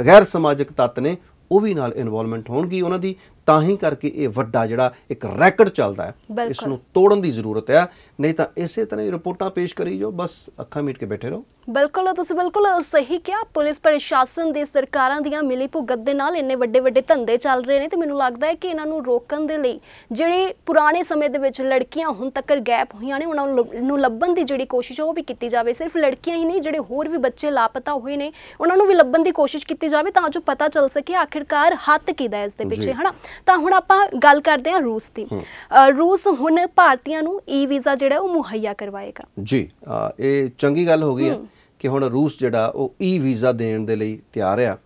ਗੈਰ ਸਮਾਜਿਕ ਤੱਤ ਨੇ ਉਹ ਵੀ ਨਾਲ ਇਨਵੋਲਵਮੈਂਟ ਹੋਣਗੀ ਉਹਨਾਂ ਦੀ, ਤਾਂ ਹੀ ਕਰਕੇ ਇਹ ਵੱਡਾ ਜਿਹੜਾ ਇੱਕ ਰੈਕਟ ਚੱਲਦਾ ਹੈ, ਇਸ ਨੂੰ ਤੋੜਨ ਦੀ ਜ਼ਰੂਰਤ ਹੈ। ਨਹੀਂ ਤਾਂ ਇਸੇ ਤਰ੍ਹਾਂ ਹੀ ਰਿਪੋਰਟਾਂ ਪੇਸ਼ ਕਰੀ ਜਾਓ, ਬਸ ਅੱਖਾਂ ਮੀਟ ਕੇ ਬੈਠੇ ਰਹੋ। ਬਿਲਕੁਲ, ਤੁਸੀਂ ਬਿਲਕੁਲ ਸਹੀ ਕਿਹਾ। ਪੁਲਿਸ ਪ੍ਰਸ਼ਾਸਨ ਦੇ ਸਰਕਾਰਾਂ ਦੀਆਂ ਮਿਲੀ ਭੁਗਤ ਦੇ ਨਾਲ ਇੰਨੇ ਵੱਡੇ ਵੱਡੇ ਧੰਦੇ ਚੱਲ ਰਹੇ ਨੇ, ਤੇ ਮੈਨੂੰ ਲੱਗਦਾ ਹੈ ਕਿ ਇਹਨਾਂ ਨੂੰ ਰੋਕਣ ਦੇ ਲਈ ਜਿਹੜੇ ਪੁਰਾਣੇ ਸਮੇਂ ਦੇ ਵਿੱਚ ਲੜਕੀਆਂ ਹੁਣ ਤੱਕ ਗੈਪ ਹੋਈਆਂ ਨੇ, ਉਹਨਾਂ ਨੂੰ ਲੱਭਣ ਦੀ ਜਿਹੜੀ ਕੋਸ਼ਿਸ਼ ਉਹ ਵੀ ਕੀਤੀ ਜਾਵੇ। ਸਿਰਫ ਲੜਕੀਆਂ ਹੀ ਨਹੀਂ, ਜਿਹੜੇ ਹੋਰ ਵੀ ਬੱਚੇ ਲਾਪਤਾ ਹੋਏ ਨੇ ਉਹਨਾਂ ਨੂੰ ਵੀ ਲੱਭਣ ਦੀ ਕੋਸ਼ਿਸ਼ ਕੀਤੀ ਜਾਵੇ, ਤਾਂ ਜੋ ਪਤਾ ਚੱਲ ਸਕੇ ਆਖਿਰਕਾਰ ਹੱਥ ਕਿਹਦਾ ਇਸ ਦੇ ਪਿੱਛੇ ਹਨਾ। ਤਾਂ ਹੁਣ ਆਪਾਂ ਗੱਲ ਕਰਦੇ ਹਾਂ ਰੂਸ ਦੀ। ਰੂਸ ਹੁਣ ਭਾਰਤੀਆਂ ਨੂੰ ਈ-ਵੀਜ਼ਾ ਜਿਹੜਾ ਉਹ ਮੁਹੱਈਆ ਕਰਵਾਏਗਾ ਜੀ। ਇਹ ਚੰਗੀ ਗੱਲ ਹੋ ਗਈ ਹੈ ਕਿ ਹੁਣ ਰੂਸ ਜਿਹੜਾ ਉਹ ਈ-ਵੀਜ਼ਾ ਦੇਣ ਦੇ ਲਈ ਤਿਆਰ ਆ,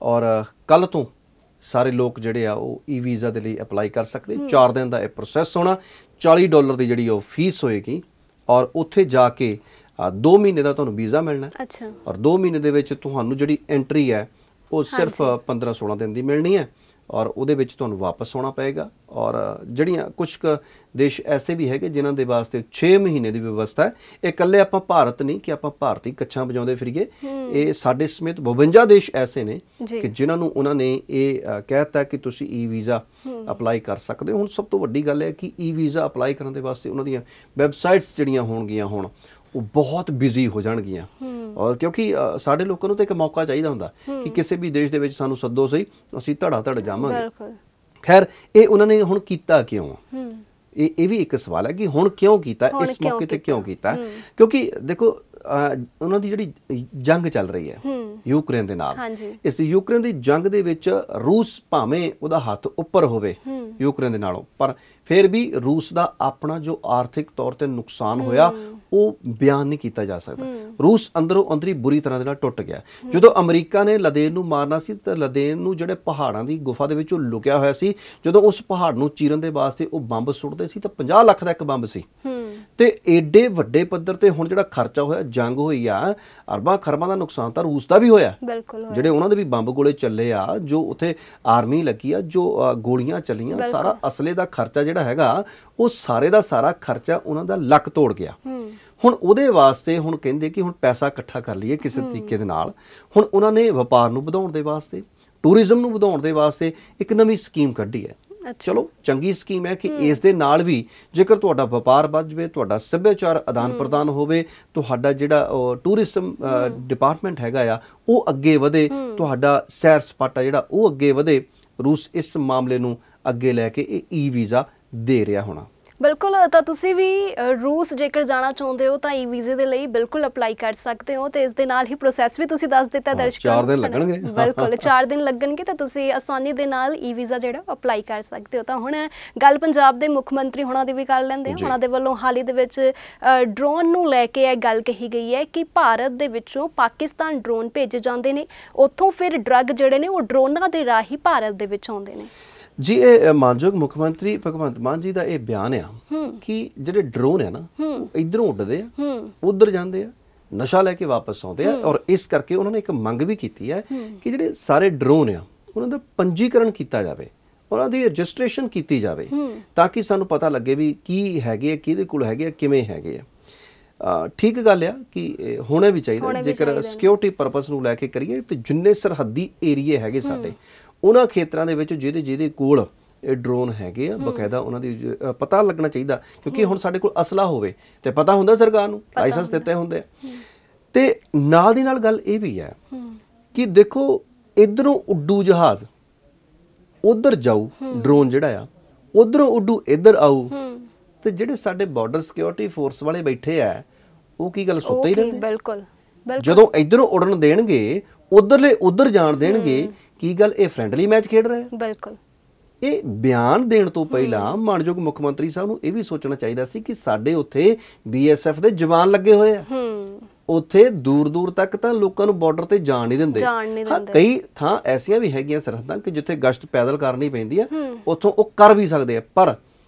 ਔਰ ਕੱਲ ਤੋਂ ਸਾਰੇ ਲੋਕ ਜਿਹੜੇ ਆ ਉਹ ਈ-ਵੀਜ਼ਾ ਦੇ ਲਈ ਅਪਲਾਈ ਕਰ ਸਕਦੇ। 4 ਦਿਨ ਦਾ ਇਹ ਪ੍ਰੋਸੈਸ ਹੋਣਾ, $40 ਦੀ ਜਿਹੜੀ ਉਹ ਫੀਸ ਹੋਏਗੀ, ਔਰ ਉੱਥੇ ਜਾ ਕੇ 2 ਮਹੀਨੇ ਦਾ ਤੁਹਾਨੂੰ ਵੀਜ਼ਾ ਮਿਲਣਾ, ਔਰ 2 ਮਹੀਨੇ ਦੇ ਵਿੱਚ ਤੁਹਾਨੂੰ ਜਿਹੜੀ ਐਂਟਰੀ ਹੈ ਉਹ ਸਿਰਫ 15-16 ਦਿਨ ਦੀ ਮਿਲਣੀ ਹੈ, ਔਰ ਉਹਦੇ ਵਿੱਚ ਤੁਹਾਨੂੰ ਵਾਪਸ ਆਉਣਾ ਪਏਗਾ। ਔਰ ਜਿਹੜੀਆਂ ਕੁਝ ਕੁ ਦੇਸ਼ ਐਸੇ ਵੀ ਹੈਗੇ ਜਿਨ੍ਹਾਂ ਦੇ ਵਾਸਤੇ 6 ਮਹੀਨੇ ਦੀ ਵਿਵਸਥਾ ਹੈ। ਇਹ ਇਕੱਲੇ ਆਪਾਂ ਭਾਰਤ ਨਹੀਂ ਕਿ ਆਪਾਂ ਭਾਰਤੀ ਕੱਛਾਂ ਵਜਾਉਂਦੇ ਫਿਰੀਏ, ਇਹ ਸਾਡੇ ਸਮੇਤ 52 ਦੇਸ਼ ਐਸੇ ਨੇ ਕਿ ਜਿਨ੍ਹਾਂ ਨੂੰ ਉਹਨਾਂ ਨੇ ਇਹ ਕਹਿਤਾ ਕਿ ਤੁਸੀਂ ਈ-ਵੀਜ਼ਾ ਅਪਲਾਈ ਕਰ ਸਕਦੇ ਹੋ। ਹੁਣ ਸਭ ਤੋਂ ਵੱਡੀ ਗੱਲ ਹੈ ਕਿ ਈ-ਵੀਜ਼ਾ ਅਪਲਾਈ ਕਰਨ ਦੇ ਵਾਸਤੇ ਉਹਨਾਂ ਦੀਆਂ ਵੈਬਸਾਈਟਸ ਜਿਹੜੀਆਂ ਹੋਣਗੀਆਂ ਹੁਣ ਉਹ ਬਹੁਤ ਬਿਜ਼ੀ ਹੋ ਜਾਣਗੀਆਂ, ਔਰ ਕਿਉਂਕਿ ਸਾਡੇ ਲੋਕਾਂ ਨੂੰ ਤਾਂ ਇੱਕ ਮੌਕਾ ਚਾਹੀਦਾ ਹੁੰਦਾ ਕਿ ਕਿਸੇ ਵੀ ਦੇਸ਼ ਦੇ ਵਿੱਚ ਸਾਨੂੰ ਸੱਦੋ ਸਹੀ, ਅਸੀਂ ਧੜਾ ਧੜ ਜਾਵਾਂਗੇ। ਖੈਰ, ਇਹ ਉਹਨਾਂ ਨੇ ਹੁਣ ਕੀਤਾ ਕਿਉਂ? ਇਹ ਵੀ ਇੱਕ ਸਵਾਲ ਹੈ ਕਿ ਹੁਣ ਕਿਉਂ ਕੀਤਾ, ਇਸ ਮੌਕੇ ਤੇ ਕਿਉਂ ਕੀਤਾ? ਕਿਉਂਕਿ ਦੇਖੋ, ਉਹਨਾਂ ਦੀ ਜਿਹੜੀ ਜੰਗ ਚੱਲ ਰਹੀ ਹੈ ਯੂਕਰੇਨ ਦੇ ਨਾਲ, ਇਸ ਯੂਕਰੇਨ ਦੀ ਜੰਗ ਦੇ ਵਿੱਚ ਰੂਸ ਭਾਵੇਂ ਉਹਦਾ ਹੱਥ ਉੱਪਰ ਹੋਵੇ ਯੂਕਰੇਨ ਦੇ ਨਾਲੋਂ, ਪਰ ਫਿਰ ਵੀ ਰੂਸ ਦਾ ਆਪਣਾ ਜੋ ਆਰਥਿਕ ਤੌਰ ਤੇ ਨੁਕਸਾਨ ਹੋਇਆ ਉਹ ਬਿਆਨ ਨਹੀਂ ਕੀਤਾ ਜਾ ਸਕਦਾ। ਰੂਸ ਅੰਦਰੋਂ ਅੰਦਰੀ ਬੁਰੀ ਤਰ੍ਹਾਂ ਦੇ ਨਾਲ ਟੁੱਟ ਗਿਆ। ਜਦੋਂ ਅਮਰੀਕਾ ਨੇ ਲਦੇਨ ਨੂੰ ਮਾਰਨਾ ਸੀ ਤਾਂ ਲਦੇਨ ਨੂੰ ਜਿਹੜੇ ਪਹਾੜਾਂ ਦੀ ਗੁਫਾ ਦੇ ਵਿੱਚ ਉਹ ਲੁਕਿਆ ਹੋਇਆ ਸੀ, ਜਦੋਂ ਉਸ ਪਹਾੜ ਨੂੰ ਚੀਰਨ ਦੇ ਵਾਸਤੇ ਉਹ ਬੰਬ ਸੁੱਟਦੇ ਸੀ ਤਾਂ 50 ਲੱਖ ਦਾ ਇੱਕ ਬੰਬ ਸੀ। ਤੇ ਏਡੇ ਵੱਡੇ ਪੱਧਰ ਤੇ ਹੁਣ ਜਿਹੜਾ ਖਰਚਾ ਹੋਇਆ, ਜੰਗ ਹੋਈ ਆ, ਅਰਬਾਂ ਖਰਬਾਂ ਦਾ ਨੁਕਸਾਨ ਤਾਂ ਰੂਸ ਦਾ ਵੀ ਹੋਇਆ, ਜਿਹੜੇ ਉਹਨਾਂ ਦੇ ਵੀ ਬੰਬ ਗੋਲੇ ਚੱਲੇ ਆ, ਜੋ ਉੱਥੇ ਆਰਮੀ ਲੱਗੀ ਆ, ਜੋ ਗੋਲੀਆਂ ਚੱਲੀਆਂ, ਸਾਰਾ ਅਸਲੇ ਦਾ ਖਰਚਾ ਜਿਹੜਾ ਹੈਗਾ ਉਹ ਸਾਰੇ ਦਾ ਸਾਰਾ ਖਰਚਾ ਉਹਨਾਂ ਦਾ ਲੱਕ ਤੋੜ ਗਿਆ। ਹੁਣ ਉਹਦੇ ਵਾਸਤੇ ਹੁਣ ਕਹਿੰਦੇ ਕਿ ਹੁਣ ਪੈਸਾ ਇਕੱਠਾ ਕਰ ਲਈਏ ਕਿਸੇ ਤਰੀਕੇ ਦੇ ਨਾਲ। ਹੁਣ ਉਹਨਾਂ ਨੇ ਵਪਾਰ ਨੂੰ ਵਧਾਉਣ ਦੇ ਵਾਸਤੇ, ਟੂਰਿਜ਼ਮ ਨੂੰ ਵਧਾਉਣ ਦੇ ਵਾਸਤੇ ਇੱਕ ਨਵੀਂ ਸਕੀਮ ਕੱਢੀ ਹੈ। ਚਲੋ, ਚੰਗੀ ਸਕੀਮ ਹੈ ਕਿ ਇਸ ਦੇ ਨਾਲ ਵੀ ਜੇਕਰ ਤੁਹਾਡਾ ਵਪਾਰ ਵੱਧ ਜਾਵੇ, ਤੁਹਾਡਾ ਸੱਭਿਆਚਾਰ ਆਦਾਨ ਪ੍ਰਦਾਨ ਹੋਵੇ, ਤੁਹਾਡਾ ਜਿਹੜਾ ਟੂਰਿਜ਼ਮ ਡਿਪਾਰਟਮੈਂਟ ਹੈਗਾ ਆ ਉਹ ਅੱਗੇ ਵਧੇ, ਤੁਹਾਡਾ ਸੈਰ ਸਪਾਟਾ ਜਿਹੜਾ ਉਹ ਅੱਗੇ ਵਧੇ, ਰੂਸ ਇਸ ਮਾਮਲੇ ਨੂੰ ਅੱਗੇ ਲੈ ਕੇ ਇਹ ਈ-ਵੀਜ਼ਾ ਦੇ ਰਿਹਾ ਹੋਣਾ। ਬਿਲਕੁਲ। ਤਾਂ ਤੁਸੀਂ ਵੀ ਰੂਸ ਜੇਕਰ ਜਾਣਾ ਚਾਹੁੰਦੇ ਹੋ ਤਾਂ ਈ ਵੀਜ਼ੇ ਦੇ ਲਈ ਬਿਲਕੁਲ ਅਪਲਾਈ ਕਰ ਸਕਦੇ ਹੋ, ਤੇ ਇਸ ਦੇ ਨਾਲ ਹੀ ਪ੍ਰੋਸੈਸ ਵੀ ਤੁਸੀਂ ਦੱਸ ਦਿੱਤਾ ਦਰਸ਼ਕਾਂ ਨੂੰ। 4 ਦਿਨ ਲੱਗਣਗੇ। ਬਿਲਕੁਲ 4 ਦਿਨ ਲੱਗਣਗੇ, ਤਾਂ ਤੁਸੀਂ ਆਸਾਨੀ ਦੇ ਨਾਲ ਈ ਵੀਜ਼ਾ ਜਿਹੜਾ ਅਪਲਾਈ ਕਰ ਸਕਦੇ ਹੋ। ਤਾਂ ਹੁਣ ਗੱਲ ਪੰਜਾਬ ਦੇ ਮੁੱਖ ਮੰਤਰੀ ਹੋਣਾ ਦੀ ਵੀ ਕਰ ਲੈਂਦੇ ਹਾਂ। ਉਹਨਾਂ ਦੇ ਵੱਲੋਂ ਹਾਲ ਹੀ ਦੇ ਵਿੱਚ ਡਰੋਨ ਨੂੰ ਲੈ ਕੇ ਇਹ ਗੱਲ ਕਹੀ ਗਈ ਹੈ ਕਿ ਭਾਰਤ ਦੇ ਵਿੱਚੋਂ ਪਾਕਿਸਤਾਨ ਡਰੋਨ ਭੇਜੇ ਜਾਂਦੇ ਨੇ, ਉੱਥੋਂ ਫਿਰ ਡਰੱਗ ਜਿਹੜੇ ਨੇ ਉਹ ਡਰੋਨਾਂ ਦੇ ਰਾਹੀਂ ਭਾਰਤ ਦੇ ਵਿੱਚ ਆਉਂਦੇ ਨੇ। ਜੀ ਇਹ ਮਾਨਯੋਗ ਮੁੱਖ ਮੰਤਰੀ ਭਗਵੰਤ ਮਾਨ ਜੀ ਦਾ ਇਹ ਬਿਆਨ ਆ ਕਿ ਜਿਹੜੇ ਡਰੋਨ ਹੈ ਨਾ ਇਧਰੋਂ ਉੱਡਦੇ ਆ, ਉਧਰ ਜਾਂਦੇ ਆ, ਨਸ਼ਾ ਲੈ ਕੇ ਵਾਪਸ ਆਉਂਦੇ ਆ, ਔਰ ਇਸ ਕਰਕੇ ਉਹਨਾਂ ਨੇ ਇੱਕ ਮੰਗ ਵੀ ਕੀਤੀ ਹੈ ਕਿ ਜਿਹੜੇ ਸਾਰੇ ਡਰੋਨ ਆ ਉਹਨਾਂ ਦਾ ਪੰਜੀਕਰਨ ਕੀਤਾ ਜਾਵੇ, ਉਹਨਾਂ ਦੀ ਰਜਿਸਟ੍ਰੇਸ਼ਨ ਕੀਤੀ ਜਾਵੇ, ਤਾਂ ਕਿ ਸਾਨੂੰ ਪਤਾ ਲੱਗੇ ਵੀ ਕੀ ਹੈਗੇ ਆ, ਕਿਹਦੇ ਕੋਲ ਹੈਗੇ ਆ, ਕਿਵੇਂ ਹੈਗੇ ਆ। ਠੀਕ ਗੱਲ ਆ ਕਿ ਹੋਣਾ ਵੀ ਚਾਹੀਦਾ, ਜੇਕਰ ਸਿਕਿਉਰਿਟੀ ਪਰਪਸ ਨੂੰ ਲੈ ਕੇ ਕਰੀਏ ਤੇ ਜਿੰਨੇ ਸਰਹੱਦੀ ਏਰੀਏ ਹੈਗੇ ਸਾਡੇ ਉਹਨਾਂ ਖੇਤਰਾਂ ਦੇ ਵਿੱਚ ਜਿਹਦੇ ਕੋਲ ਇਹ ਡਰੋਨ ਹੈਗੇ ਆ, ਬਕਾਇਦਾ ਉਹਨਾਂ ਦੀ ਪਤਾ ਲੱਗਣਾ ਚਾਹੀਦਾ, ਕਿਉਂਕਿ ਹੁਣ ਸਾਡੇ ਕੋਲ ਅਸਲਾ ਹੋਵੇ ਤੇ ਪਤਾ ਹੁੰਦਾ ਸਰਕਾਰ ਨੂੰ, ਲਾਇਸੈਂਸ ਦਿੱਤੇ ਹੁੰਦੇ ਆ। ਤੇ ਨਾਲ ਦੀ ਨਾਲ ਗੱਲ ਇਹ ਵੀ ਹੈ ਕਿ ਦੇਖੋ ਇਧਰੋਂ ਉੱਡੂ ਜਹਾਜ਼ ਉਧਰ ਜਾਊ, ਡਰੋਨ ਜਿਹੜਾ ਆ ਉਧਰੋਂ ਉੱਡੂ ਇੱਧਰ ਆਊ, ਤੇ ਜਿਹੜੇ ਸਾਡੇ ਬਾਰਡਰ ਸਿਕਿਉਰਿਟੀ ਫੋਰਸ ਵਾਲੇ ਬੈਠੇ ਆ ਉਹ ਕੀ ਗੱਲ ਸੁੱਤੇ ਹੀ ਰਹਿੰਦੇ? ਬਿਲਕੁਲ। ਜਦੋਂ ਇਧਰੋਂ ਉੜਨ ਦੇਣਗੇ ਉਧਰਲੇ ਉਧਰ ਜਾਣ ਦੇਣਗੇ, ਕੀ ਗੱਲ ਇਹ ਫ੍ਰੈਂਡਲੀ ਮੈਚ ਖੇਡ ਰਹੇ ਆ? ਬਿਲਕੁਲ। ਇਹ ਬਿਆਨ ਦੇਣ ਤੋਂ ਪਹਿਲਾਂ ਮਾਨਯੋਗ ਮੁੱਖ ਮੰਤਰੀ ਸਾਹਿਬ ਨੂੰ ਇਹ ਵੀ ਸੋਚਣਾ ਚਾਹੀਦਾ ਸੀ ਕਿ ਸਾਡੇ ਉੱਥੇ BSF ਦੇ ਜਵਾਨ ਲੱਗੇ ਹੋਏ ਆ, ਉੱਥੇ ਦੂਰ ਦੂਰ ਤੱਕ ਤਾਂ ਲੋਕਾਂ ਨੂੰ ਬਾਰਡਰ ਤੇ ਜਾਣ ਨਹੀਂ ਦਿੰਦੇ। ਹਾਂ, ਕਈ ਥਾਂ ਐਸੀਆਂ ਵੀ ਹੈਗੀਆਂ ਸਰਹੱਦਾਂ ਕਿ ਜਿੱਥੇ ਗਸ਼ਤ ਪੈਦਲ ਕਰਨੀ ਪੈਂਦੀ ਆ, ਉੱਥੋਂ ਉਹ ਕਰ ਵੀ ਸਕਦੇ ਆ, ਪਰ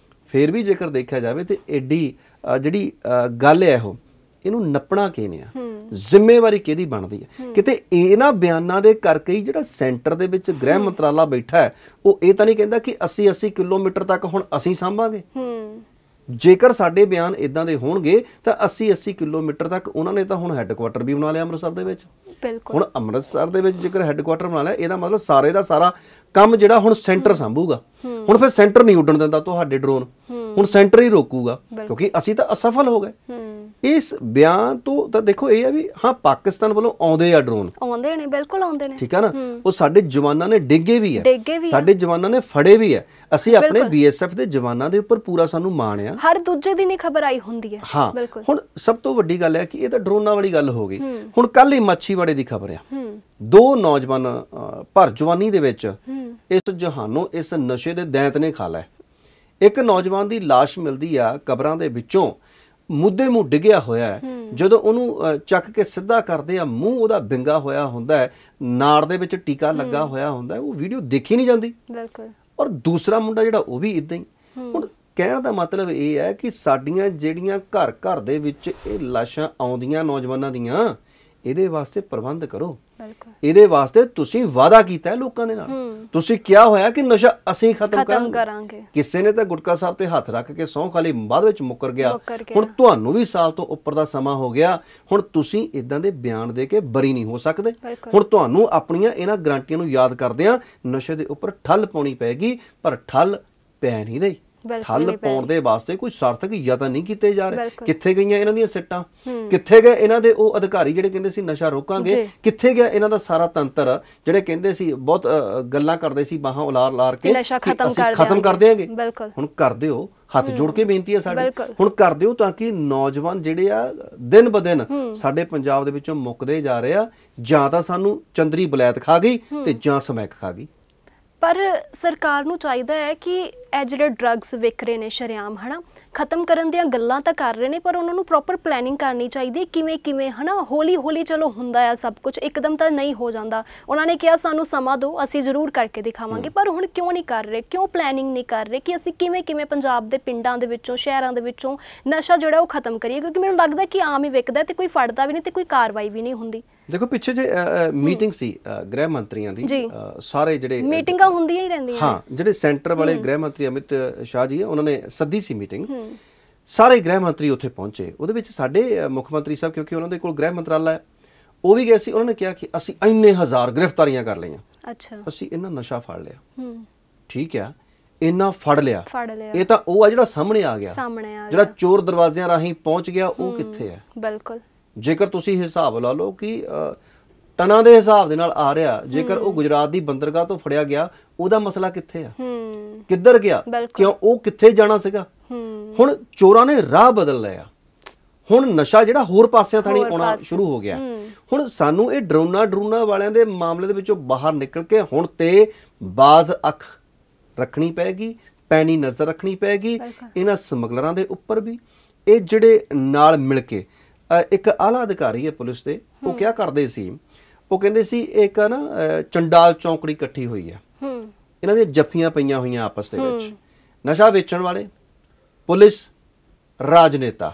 ਫਿਰ ਵੀ ਜੇਕਰ ਦੇਖਿਆ ਜਾਵੇ ਤੇ ਐਡੀ ਜਿਹੜੀ ਗੱਲ ਹੈ ਇਹਨੂੰ ਨੱਪਣਾ ਕਿਵੇਂ ਆ, ਜ਼ਿੰਮੇਵਾਰੀ ਕਿਹਦੀ ਬਣਦੀ ਹੈ? ਕਿਤੇ ਇਹਨਾਂ ਬਿਆਨਾਂ ਦੇ ਕਰਕੇ ਹੀ ਜਿਹੜਾ ਸੈਂਟਰ ਦੇ ਵਿੱਚ ਗ੍ਰਹਿ ਮੰਤਰਾਲਾ ਬੈਠਾ ਹੈ ਉਹ ਇਹ ਤਾਂ ਨਹੀਂ ਕਹਿੰਦਾ ਕਿ 80-80 ਕਿਲੋਮੀਟਰ ਤੱਕ ਹੁਣ ਅਸੀਂ ਸਾਂਭਾਂਗੇ। ਜੇਕਰ ਸਾਡੇ ਬਿਆਨ ਇਦਾਂ ਦੇ ਹੋਣਗੇ ਤਾਂ 80-80 ਕਿਲੋਮੀਟਰ ਤੱਕ ਉਹਨਾਂ ਨੇ ਤਾਂ ਹੁਣ ਹੈੱਡਕੁਆਟਰ ਵੀ ਬਣਾ ਲਿਆ ਅੰਮ੍ਰਿਤਸਰ ਦੇ ਵਿੱਚ। ਹੁਣ ਅੰਮ੍ਰਿਤਸਰ ਦੇ ਵਿੱਚ ਜੇਕਰ ਹੈੱਡਕੁਆਟਰ ਬਣਾ ਲਿਆ, ਇਹਦਾ ਮਤਲਬ ਸਾਰੇ ਦਾ ਸਾਰਾ ਕੰਮ ਜਿਹੜਾ ਹੁਣ ਸੈਂਟਰ ਸੰਭੂਗਾ। ਹੁਣ ਫਿਰ ਸੈਂਟਰ ਨਹੀਂ ਉੱਡਣ ਦਿੰਦਾ ਤੁਹਾਡੇ ਡਰੋਨ, ਹੁਣ ਸੈਂਟਰ ਹੀ ਰੋਕੂਗਾ, ਕਿਉਂਕਿ ਅਸੀਂ ਤਾਂ ਅਸਫਲ ਹੋ ਗਏ। ਇਸ ਬਿਆਨ ਤੋਂ ਤਾਂ ਦੇਖੋ ਇਹ ਹੈ ਵੀ ਹਾਂ ਪਾਕਿਸਤਾਨ ਵੱਲੋਂ ਆਉਂਦੇ ਆ ਡਰੋਨ, ਆਉਂਦੇ ਨੇ, ਬਿਲਕੁਲ ਆਉਂਦੇ ਨੇ, ਠੀਕ ਹੈ ਨਾ। ਉਹ ਸਾਡੇ ਜਵਾਨਾਂ ਨੇ ਡਿੱਗੇ ਵੀ ਹੈ, ਸਾਡੇ ਜਵਾਨਾਂ ਨੇ ਫੜੇ ਵੀ ਹੈ। ਅਸੀਂ ਆਪਣੇ BSF ਦੇ ਜਵਾਨਾਂ ਦੇ ਉੱਪਰ ਪੂਰਾ ਸਾਨੂੰ ਮਾਣ ਆ। ਹਰ ਦੂਜੇ ਦਿਨ ਹੀ ਖਬਰ ਆਈ ਹੁੰਦੀ ਹੈ। ਹਾਂ, ਹੁਣ ਸਭ ਤੋਂ ਵੱਡੀ ਗੱਲ ਹੈ ਕਿ ਇਹ ਤਾਂ ਡਰੋਨਾਂ ਵਾਲੀ ਗੱਲ ਹੋ ਗਈ। ਹੁਣ ਕੱਲ ਹੀ ਮਾਛੀਵਾੜੇ ਦੀ ਖਬਰ ਆ, 2 ਨੌਜਵਾਨ ਭਰ ਜਵਾਨੀ ਦੇ ਵਿੱਚ ਇਸ ਜਹਾਨੋਂ ਇਸ ਨਸ਼ੇ ਦੇ ਦੈਂਤ ਨੇ ਖਾ ਲਿਆ। ਇੱਕ ਨੌਜਵਾਨ ਦੀ ਲਾਸ਼ ਮਿਲਦੀ ਆ ਕਬਰਾਂ ਦੇ ਵਿੱਚੋਂ, ਮੁੱਦੇ ਮੂੰਹ ਡਿੱਗਿਆ ਹੋਇਆ ਹੈ। ਜਦੋਂ ਉਹਨੂੰ ਚੱਕ ਕੇ ਸਿੱਧਾ ਕਰਦੇ ਆ, ਮੂੰਹ ਉਹਦਾ ਵਿੰਗਾ ਹੋਇਆ ਹੁੰਦਾ ਹੈ, ਨਾੜ ਦੇ ਵਿੱਚ ਟੀਕਾ ਲੱਗਾ ਹੋਇਆ ਹੁੰਦਾ, ਉਹ ਵੀਡੀਓ ਦੇਖੀ ਨਹੀਂ ਜਾਂਦੀ। ਬਿਲਕੁਲ। ਔਰ ਦੂਸਰਾ ਮੁੰਡਾ ਜਿਹੜਾ ਉਹ ਵੀ ਇਦਾਂ ਹੀ। ਹੁਣ ਕਹਿਣ ਦਾ ਮਤਲਬ ਇਹ ਹੈ ਕਿ ਸਾਡੀਆਂ ਜਿਹੜੀਆਂ ਘਰ ਘਰ ਦੇ ਵਿੱਚ ਇਹ ਲਾਸ਼ਾਂ ਆਉਂਦੀਆਂ ਨੌਜਵਾਨਾਂ ਦੀਆਂ, ਇਹਦੇ ਵਾਸਤੇ ਪ੍ਰਬੰਧ ਕਰੋ। ਇਹਦੇ ਵਾਸਤੇ ਤੁਸੀਂ ਵਾਅਦਾ ਕੀਤਾ ਹੈ ਲੋਕਾਂ ਦੇ ਨਾਲ, ਤੁਸੀਂ ਕਿਹਾ ਹੋਇਆ ਕਿ ਨਸ਼ਾ ਅਸੀਂ ਖਤਮ ਕਰਾਂਗੇ। ਕਿਸੇ ਨੇ ਤਾਂ ਗੁਟਕਾ ਸਾਹਿਬ ਤੇ ਹੱਥ ਰੱਖ ਕੇ ਸਹੁੰ ਖਾਲੀ, ਬਾਅਦ ਵਿੱਚ ਮੁੱਕਰ ਗਿਆ। ਹੁਣ ਤੁਹਾਨੂੰ ਵੀ ਸਾਲ ਤੋਂ ਉੱਪਰ ਦਾ ਸਮਾਂ ਹੋ ਗਿਆ, ਹੁਣ ਤੁਸੀਂ ਇਦਾਂ ਦੇ ਬਿਆਨ ਦੇ ਕੇ ਬਰੀ ਨਹੀਂ ਹੋ ਸਕਦੇ। ਹੁਣ ਤੁਹਾਨੂੰ ਆਪਣੀਆਂ ਇਹਨਾਂ ਗਰੰਟੀਆਂ ਨੂੰ ਯਾਦ ਕਰਦਿਆਂ ਨਸ਼ੇ ਦੇ ਉੱਪਰ ਠੱਲ ਪਾਉਣੀ ਪਏਗੀ, ਪਰ ਠੱਲ ਪੈ ਨਹੀਂ ਰਹੀ। ਠੱਲ ਪਾਉਣ ਦੇ ਵਾਸਤੇ ਕੋਈ ਸਾਰਥਕ ਯਤਨ ਨਹੀਂ ਕੀਤੇ ਜਾ ਰਹੇ। ਕਿੱਥੇ ਗਈਆਂ ਇਹਨਾਂ ਦੀਆਂ ਸਿੱਟਾਂ? ਕਿੱਥੇ ਗਏ ਇਹਨਾਂ ਦੇ ਉਹ ਅਧਿਕਾਰੀ ਜਿਹੜੇ ਕਹਿੰਦੇ ਸੀ ਨਸ਼ਾ ਰੋਕਾਂਗੇ? ਕਿੱਥੇ ਗਿਆ ਇਹਨਾਂ ਦਾ ਸਾਰਾ ਤੰਤਰ ਜਿਹੜੇ ਕਹਿੰਦੇ ਸੀ, ਬਹੁਤ ਗੱਲਾਂ ਕਰਦੇ ਸੀ ਬਾਹਾਂ ਉਲਾਰ ਕੇ ਖਤਮ ਕਰ ਦਿਆਂਗੇ? ਹੁਣ ਕਰ ਦਿਓ, ਹੱਥ ਜੋੜ ਕੇ ਬੇਨਤੀ ਹੈ ਸਾਡੀ, ਹੁਣ ਕਰ ਦਿਓ, ਤਾਂ ਕਿ ਨੌਜਵਾਨ ਜਿਹੜੇ ਆ ਦਿਨ ਬ ਦਿਨ ਸਾਡੇ ਪੰਜਾਬ ਦੇ ਵਿੱਚੋਂ ਮੁੱਕਦੇ ਜਾ ਰਹੇ ਆ। ਜਾਂ ਤਾਂ ਸਾਨੂੰ ਚੰਦਰੀ ਬਲੈਤ ਖਾ ਗਈ ਤੇ ਜਾਂ ਸਮੈਕ ਖਾ ਗਈ। ਪਰ ਸਰਕਾਰ ਨੂੰ ਚਾਹੀਦਾ ਹੈ ਕਿ ਇਹ ਜਿਹੜੇ ਡਰੱਗਸ ਵਿਕ ਰਹੇ ਨੇ ਸ਼ਰੇਆਮ, ਹਨਾ, ਖਤਮ ਕਰਨ ਦੀਆਂ ਗੱਲਾਂ ਤਾਂ ਕਰ ਰਹੇ ਨੇ, ਪਰ ਉਹਨਾਂ ਨੂੰ ਪ੍ਰੋਪਰ ਪਲੈਨਿੰਗ ਕਰਨੀ ਚਾਹੀਦੀ ਹੈ। ਕਿਵੇਂ ਹਨਾ, ਹੌਲੀ ਹੌਲੀ ਚਲੋ ਹੁੰਦਾ ਆ ਸਭ ਕੁਝ, ਇੱਕਦਮ ਤਾਂ ਨਹੀਂ ਹੋ ਜਾਂਦਾ। ਉਹਨਾਂ ਨੇ ਕਿਹਾ ਸਾਨੂੰ ਸਮਾਂ ਦਿਓ, ਅਸੀਂ ਜ਼ਰੂਰ ਕਰਕੇ ਦਿਖਾਵਾਂਗੇ, ਪਰ ਹੁਣ ਕਿਉਂ ਨਹੀਂ ਕਰ ਰਹੇ? ਕਿਉਂ ਪਲੈਨਿੰਗ ਨਹੀਂ ਕਰ ਰਹੇ ਕਿ ਅਸੀਂ ਕਿਵੇਂ ਪੰਜਾਬ ਦੇ ਪਿੰਡਾਂ ਦੇ ਵਿੱਚੋਂ, ਸ਼ਹਿਰਾਂ ਦੇ ਵਿੱਚੋਂ ਨਸ਼ਾ ਜਿਹੜਾ ਉਹ ਖਤਮ ਕਰੀਏ? ਕਿਉਂਕਿ ਮੈਨੂੰ ਲੱਗਦਾ ਕਿ ਆਮ ਹੀ ਵਿਕਦਾ ਤੇ ਕੋਈ ਫੜਦਾ ਵੀ ਨਹੀਂ ਤੇ ਕੋਈ ਕਾਰਵਾਈ ਵੀ ਨਹੀਂ ਹੁੰਦੀ। ਦੇਖੋ ਪਿੱਛੇ ਜੇ ਮੀਟਿੰਗ ਸੀ ਗ੍ਰਹਿ ਮੰਤਰੀਆਂ ਦੀ, ਸਾਰੇ ਜਿਹੜੇ ਮੀਟਿੰਗਾਂ ਹੁੰਦੀਆਂ ਹੀ ਰਹਿੰਦੀਆਂ। ਹਾਂ, ਜਿਹੜੇ ਸੈਂਟਰ ਵਾਲੇ ਗ੍ਰਹਿ ਮੰਤਰੀ ਅਮਿਤ ਸ਼ਾਹ ਜੀ ਉਹਨਾਂ ਨੇ ਸੱਦੀ ਸੀ ਮੀਟਿੰਗ, ਸਾਰੇ ਗ੍ਰਹਿ ਮੰਤਰੀ ਉੱਥੇ ਪਹੁੰਚੇ। ਉਹਦੇ ਵਿੱਚ ਸਾਡੇ ਮੁੱਖ ਮੰਤਰੀ ਸਾਹਿਬ, ਕਿਉਂਕਿ ਉਹਨਾਂ ਦੇ ਕੋਲ ਗ੍ਰਹਿ ਮੰਤਰਾਲਾ ਹੈ, ਉਹ ਵੀ ਗਏ ਸੀ। ਉਹਨਾਂ ਨੇ ਕਿਹਾ ਕਿ ਅਸੀਂ ਇੰਨੇ ਹਜ਼ਾਰ ਗ੍ਰਿਫਤਾਰੀਆਂ ਕਰ ਲਈਆਂ, ਅਸੀਂ ਇੰਨਾ ਨਸ਼ਾ ਫੜ ਲਿਆ, ਠੀਕ ਆ, ਇੰਨਾ ਫੜ ਲਿਆ। ਇਹ ਤਾਂ ਉਹ ਆ ਜਿਹੜਾ ਸਾਹਮਣੇ ਆ ਗਿਆ, ਜਿਹੜਾ ਚੋਰ ਦਰਵਾਜ਼ਿਆਂ ਰਾਹੀਂ ਪਹੁੰਚ ਗਿਆ, ਉਹ ਕਿੱਥੇ ਹੈ? ਬਿਲਕੁਲ। ਜੇਕਰ ਤੁਸੀਂ ਹਿਸਾਬ ਲਾ ਲਓ ਕਿ ਟਨਾਂ ਦੇ ਹਿਸਾਬ ਦੇ ਨਾਲ ਆ ਰਿਹਾ, ਜੇਕਰ ਉਹ ਗੁਜਰਾਤ ਦੀ ਬੰਦਰਗਾਹ ਤੋਂ ਫੜਿਆ ਗਿਆ, ਉਹਦਾ ਮਸਲਾ ਕਿੱਥੇ ਆ? ਕਿੱਧਰ ਗਿਆ? ਕਿਉਂ ਉਹ ਕਿੱਥੇ ਜਾਣਾ ਸੀਗਾ? ਹੁਣ ਚੋਰਾਂ ਨੇ ਰਾਹ ਬਦਲ ਲਿਆ, ਹੁਣ ਨਸ਼ਾ ਜਿਹੜਾ ਹੋਰ ਪਾਸਿਆਂ ਥਾਣੀ ਆਉਣਾ ਸ਼ੁਰੂ ਹੋ ਗਿਆ। ਹੁਣ ਸਾਨੂੰ ਇਹ ਡਰੋਨਾ ਵਾਲਿਆਂ ਦੇ ਮਾਮਲੇ ਦੇ ਵਿੱਚੋਂ ਬਾਹਰ ਨਿਕਲ ਕੇ ਹੁਣ ਤੇ ਬਾਜ਼ ਅੱਖ ਰੱਖਣੀ ਪਏਗੀ, ਪੈਣੀ ਨਜ਼ਰ ਰੱਖਣੀ ਪਏਗੀ ਇਹਨਾਂ ਸਮਗਲਰਾਂ ਦੇ ਉੱਪਰ ਵੀ। ਇਹ ਜਿਹੜੇ ਨਾਲ ਮਿਲ ਕੇ ਇੱਕ ਆਲਾ ਅਧਿਕਾਰੀ ਹੈ ਪੁਲਿਸ ਦੇ, ਉਹ ਕਿਆ ਕਰਦੇ ਸੀ, ਉਹ ਕਹਿੰਦੇ ਸੀ ਇੱਕ ਨਾ ਚੰਡਾਲ ਚੌਂਕੜੀ ਇਕੱਠੀ ਹੋਈ ਹੈ, ਇਹਨਾਂ ਦੀਆਂ ਜੱਫੀਆਂ ਪਈਆਂ ਹੋਈਆਂ ਆਪਸ ਦੇ ਵਿੱਚ, ਨਸ਼ਾ ਵੇਚਣ ਵਾਲੇ, ਪੁਲਿਸ, ਰਾਜਨੇਤਾ,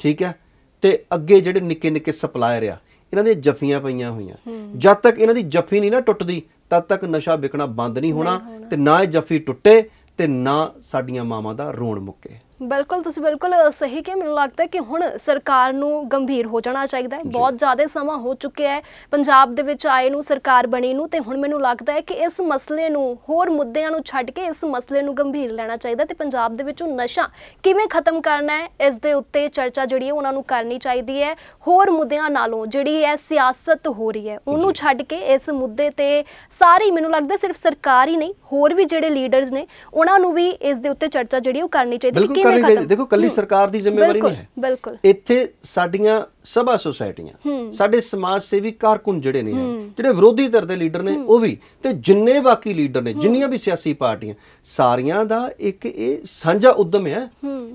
ਠੀਕ ਹੈ, ਤੇ ਅੱਗੇ ਜਿਹੜੇ ਨਿੱਕੇ ਨਿੱਕੇ ਸਪਲਾਇਰ ਆ, ਇਹਨਾਂ ਦੀਆਂ ਜੱਫੀਆਂ ਪਈਆਂ ਹੋਈਆਂ। ਜਦ ਤੱਕ ਇਹਨਾਂ ਦੀ ਜੱਫੀ ਨਹੀਂ ਨਾ ਟੁੱਟਦੀ ਤਦ ਤੱਕ ਨਸ਼ਾ ਵਿਕਣਾ ਬੰਦ ਨਹੀਂ ਹੋਣਾ, ਤੇ ਨਾ ਇਹ ਜੱਫੀ ਟੁੱਟੇ ਤੇ ਨਾ ਸਾਡੀਆਂ ਮਾਵਾਂ ਦਾ ਰੋਣ ਮੁੱਕੇ। ਬਿਲਕੁਲ, ਤੁਸੀਂ ਬਿਲਕੁਲ ਸਹੀ ਕਿਹਾ। ਮੈਨੂੰ ਲੱਗਦਾ ਹੈ ਕਿ ਹੁਣ ਸਰਕਾਰ ਨੂੰ ਗੰਭੀਰ ਹੋ ਜਾਣਾ ਚਾਹੀਦਾ ਹੈ। ਬਹੁਤ ਜ਼ਿਆਦਾ ਸਮਾਂ ਹੋ ਚੁੱਕਿਆ ਹੈ ਪੰਜਾਬ ਦੇ ਵਿੱਚ ਆਏ ਨੂੰ, ਸਰਕਾਰ ਬਣੀ ਨੂੰ, ਤੇ ਹੁਣ ਮੈਨੂੰ ਲੱਗਦਾ ਹੈ ਕਿ ਇਸ ਮਸਲੇ ਨੂੰ, ਹੋਰ ਮੁੱਦਿਆਂ ਨੂੰ ਛੱਡ ਕੇ ਇਸ ਮਸਲੇ ਨੂੰ ਗੰਭੀਰ ਲੈਣਾ ਚਾਹੀਦਾ ਤੇ ਪੰਜਾਬ ਦੇ ਵਿੱਚੋਂ ਨਸ਼ਾ ਕਿਵੇਂ ਖਤਮ ਕਰਨਾ ਹੈ ਇਸ ਦੇ ਉੱਤੇ ਚਰਚਾ ਜਿਹੜੀ ਹੈ ਉਹਨਾਂ ਨੂੰ ਕਰਨੀ ਚਾਹੀਦੀ ਹੈ। ਹੋਰ ਮੁੱਦਿਆਂ ਨਾਲੋਂ ਜਿਹੜੀ ਹੈ ਸਿਆਸਤ ਹੋ ਰਹੀ ਹੈ ਉਹਨੂੰ ਛੱਡ ਕੇ ਇਸ ਮੁੱਦੇ ਤੇ ਸਾਰੀ, ਮੈਨੂੰ ਲੱਗਦਾ ਸਿਰਫ ਸਰਕਾਰ ਹੀ ਨਹੀਂ, ਹੋਰ ਵੀ ਜਿਹੜੇ ਲੀਡਰਸ ਨੇ ਉਹਨਾਂ ਨੂੰ ਵੀ ਇਸ ਦੇ ਉੱਤੇ ਚਰਚਾ ਜਿਹੜੀ ਉਹ ਕਰਨੀ ਚਾਹੀਦੀ ਹੈ। ਦੇਖੋ ਕੱਲੀ ਸਰਕਾਰ ਦੀ ਜ਼ਿੰਮੇਵਾਰੀ ਨਹੀਂ ਹੈ, ਬਿਲਕੁਲ ਇੱਥੇ ਸਾਡੀਆਂ ਸਭਾ ਸੁਸਾਇਟੀਆਂ, ਸਾਡੇ ਸਮਾਜ ਸੇਵੀ ਕਾਰਕੁਨ ਜਿਹੜੇ ਨੇ, ਜਿਹੜੇ ਵਿਰੋਧੀ ਧਿਰ ਦੇ ਲੀਡਰ ਨੇ ਉਹ ਵੀ, ਤੇ ਜਿੰਨੇ ਬਾਕੀ ਲੀਡਰ ਨੇ, ਜਿੰਨੀਆਂ ਵੀ ਸਿਆਸੀ ਪਾਰਟੀਆਂ, ਸਾਰਿਆਂ ਦਾ ਇੱਕ ਇਹ ਸਾਂਝਾ ਉਦਮ ਹੈ।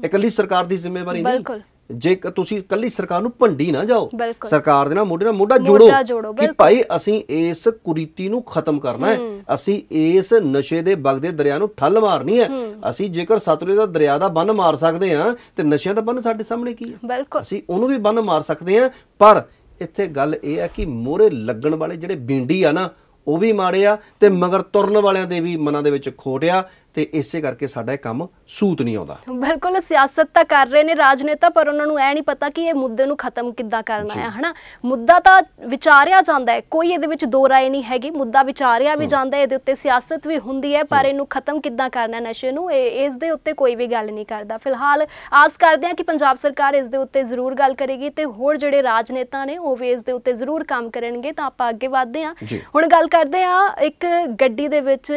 ਇਕੱਲੀ ਸਰਕਾਰ ਦੀ ਜ਼ਿੰਮੇਵਾਰੀ ਨਹੀਂ। ਜੇ ਤੁਸੀਂ ਕੱਲੀ ਸਰਕਾਰ ਨੂੰ ਭੰਡੀ ਨਾ ਜਾਓ, ਸਰਕਾਰ ਦੇ ਨਾਲ ਮੋਢੇ ਨਾਲ ਮੋਢਾ ਜੋੜੋ ਕਿ ਭਾਈ ਅਸੀਂ ਇਸ ਕੁਰੀਤੀ ਨੂੰ ਖਤਮ ਕਰਨਾ ਹੈ, ਅਸੀਂ ਇਸ ਨਸ਼ੇ ਦੇ ਵਗਦੇ ਦਰਿਆ ਨੂੰ ਠੱਲ ਮਾਰਨੀ ਹੈ। ਅਸੀਂ ਜੇਕਰ ਸਤਲੁਜ ਦਾ ਦਰਿਆ ਦਾ ਬੰਨ ਮਾਰ ਸਕਦੇ ਹਾਂ ਤੇ ਨਸ਼ਿਆਂ ਦਾ ਬੰਨ ਸਾਡੇ ਸਾਹਮਣੇ ਕੀ ਹੈ, ਅਸੀਂ ਉਹਨੂੰ ਵੀ ਬੰਨ ਮਾਰ ਸਕਦੇ ਹਾਂ। ਪਰ ਇੱਥੇ ਗੱਲ ਇਹ ਹੈ ਕਿ ਮੋਹਰੇ ਲੱਗਣ ਵਾਲੇ ਜਿਹੜੇ ਬੀਂਡੀ ਆ ਨਾ ਉਹ ਵੀ ਮਾੜੇ ਆ, ਤੇ ਮਗਰ ਤੁਰਨ ਵਾਲਿਆਂ ਦੇ ਵੀ ਮਨਾਂ ਦੇ ਵਿੱਚ ਖੋਟ ਆ, ਤੇ ਇਸੇ ਕਰਕੇ ਸਾਡਾ ਇਹ ਕੰਮ ਸੂਤ ਨਹੀਂ ਆਉਂਦਾ। ਬਿਲਕੁਲ, ਸਿਆਸਤ ਤਾਂ ਕਰ ਰਹੇ ਨੇ ਰਾਜਨੇਤਾ, ਪਰ ਉਹਨਾਂ ਨੂੰ ਇਹ ਨਹੀਂ ਪਤਾ ਕਿ ਇਹ ਮੁੱਦੇ ਨੂੰ ਖਤਮ ਕਿੱਦਾਂ ਕਰਨਾ ਹੈ, ਹਨਾ। ਮੁੱਦਾ ਤਾਂ ਵਿਚਾਰਿਆ ਜਾਂਦਾ ਹੈ, ਕੋਈ ਇਹਦੇ ਵਿੱਚ ਦੋ ਰਾਏ ਨਹੀਂ ਹੈਗੀ, ਮੁੱਦਾ ਵਿਚਾਰਿਆ ਵੀ ਜਾਂਦਾ ਹੈ, ਇਹਦੇ ਉੱਤੇ ਸਿਆਸਤ ਵੀ ਹੁੰਦੀ ਹੈ, ਪਰ ਇਹਨੂੰ ਖਤਮ ਕਿੱਦਾਂ ਕਰਨਾ ਨਸ਼ੇ ਨੂੰ, ਇਸ ਦੇ ਉੱਤੇ ਕੋਈ ਵੀ ਗੱਲ ਨਹੀਂ ਕਰਦਾ। ਫਿਲਹਾਲ ਆਸ ਕਰਦੇ ਹਾਂ ਕਿ ਪੰਜਾਬ ਸਰਕਾਰ ਇਸ ਦੇ ਉੱਤੇ ਜ਼ਰੂਰ ਗੱਲ ਕਰੇਗੀ ਤੇ ਹੋਰ ਜਿਹੜੇ ਰਾਜਨੇਤਾ ਨੇ ਉਹ ਵੀ ਇਸ ਦੇ ਉੱਤੇ ਜ਼ਰੂਰ ਕੰਮ ਕਰਨਗੇ, ਤਾਂ ਆਪਾਂ ਅੱਗੇ ਵਧਦੇ ਹਾਂ। ਹੁਣ ਗੱਲ ਕਰਦੇ ਹਾਂ, ਇੱਕ ਗੱਡੀ ਦੇ ਵਿੱਚ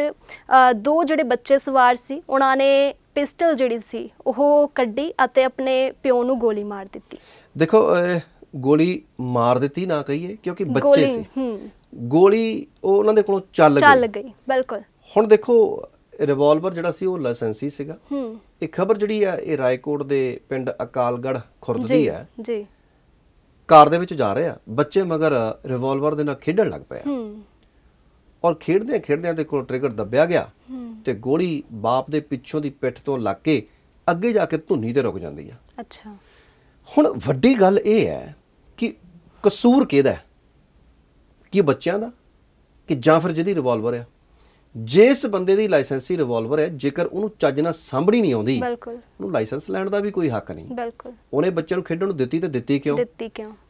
ਦੋ ਜਿਹੜੇ ਬੱਚੇ ਸਵਾਰ ਸੀ, ਉਹਨਾਂ ਨੇ ਪਿਸਟਲ ਜਿਹੜੀ ਸੀ ਉਹ ਕੱਢੀ ਅਤੇ ਆਪਣੇ ਪਿਓ ਨੂੰ ਗੋਲੀ ਮਾਰ ਦਿੱਤੀ। ਦੇਖੋ ਗੋਲੀ ਮਾਰ ਦਿੱਤੀ ਨਾ ਕਹੀਏ, ਕਿਉਂਕਿ ਬੱਚੇ ਸੀ, ਗੋਲੀ ਉਹ ਉਹਨਾਂ ਦੇ ਕੋਲੋਂ ਚੱਲ ਗਈ। ਬਿਲਕੁਲ। ਹੁਣ ਦੇਖੋ ਰਿਵਾਲਵਰ ਜਿਹੜਾ ਸੀ ਉਹ ਲਾਇਸੈਂਸੀ ਸੀਗਾ। ਇਹ ਖਬਰ ਜਿਹੜੀ ਆ ਇਹ ਰਾਏਕੋਟ ਦੇ ਪਿੰਡ ਅਕਾਲਗੜ੍ਹ ਖੁਰਦ ਦੀ ਹੈ ਜੀ। ਕਾਰ ਦੇ ਵਿੱਚ ਜਾ ਰਹੇ ਆ ਬੱਚੇ, ਮਗਰ ਰਿਵਾਲਵਰ ਦੇ ਨਾਲ ਖੇਡਣ ਲੱਗ ਪਏ, ਔਰ ਖੇਡਦਿਆਂ ਦੇ ਕੋਲ ਟ੍ਰਿਗਰ ਦੱਬਿਆ ਗਿਆ ਤੇ ਗੋਲੀ ਬਾਪ ਦੇ ਪਿੱਛੋਂ ਦੀ ਪਿੱਠ ਤੋਂ ਲੱਗ ਕੇ ਅੱਗੇ ਜਾ ਕੇ ਧੁੰਨੀ ਤੇ ਰੁਕ ਜਾਂਦੀ ਆ। ਅੱਛਾ, ਹੁਣ ਵੱਡੀ ਗੱਲ ਇਹ ਹੈ ਕਿ ਕਸੂਰ ਕਿਹਦਾ ਹੈ, ਕਿ ਬੱਚਿਆਂ ਦਾ ਕਿ ਜਾਂ ਫਿਰ ਜਿਹਦੀ ਰਿਵਾਲਵਰ ਆ। ਜਿਸ ਬੰਦੇ ਦੀ ਲਾਇਸੈਂਸੀ ਰਿਵਾਲਵਰ ਹੈ, ਜੇਕਰ ਉਹਨੂੰ ਚੱਜ ਨਾਲ ਸਾਂਭਣੀ ਨਹੀਂ ਆਉਂਦੀ, ਉਹਨੂੰ ਲਾਇਸੈਂਸ ਲੈਣ ਦਾ ਵੀ ਕੋਈ ਹੱਕ ਨਹੀਂ। ਉਹਨੇ ਬੱਚਿਆਂ ਨੂੰ ਖੇਡਣ ਨੂੰ ਦਿੱਤੀ ਤੇ ਦਿੱਤੀ ਕਿਉਂ?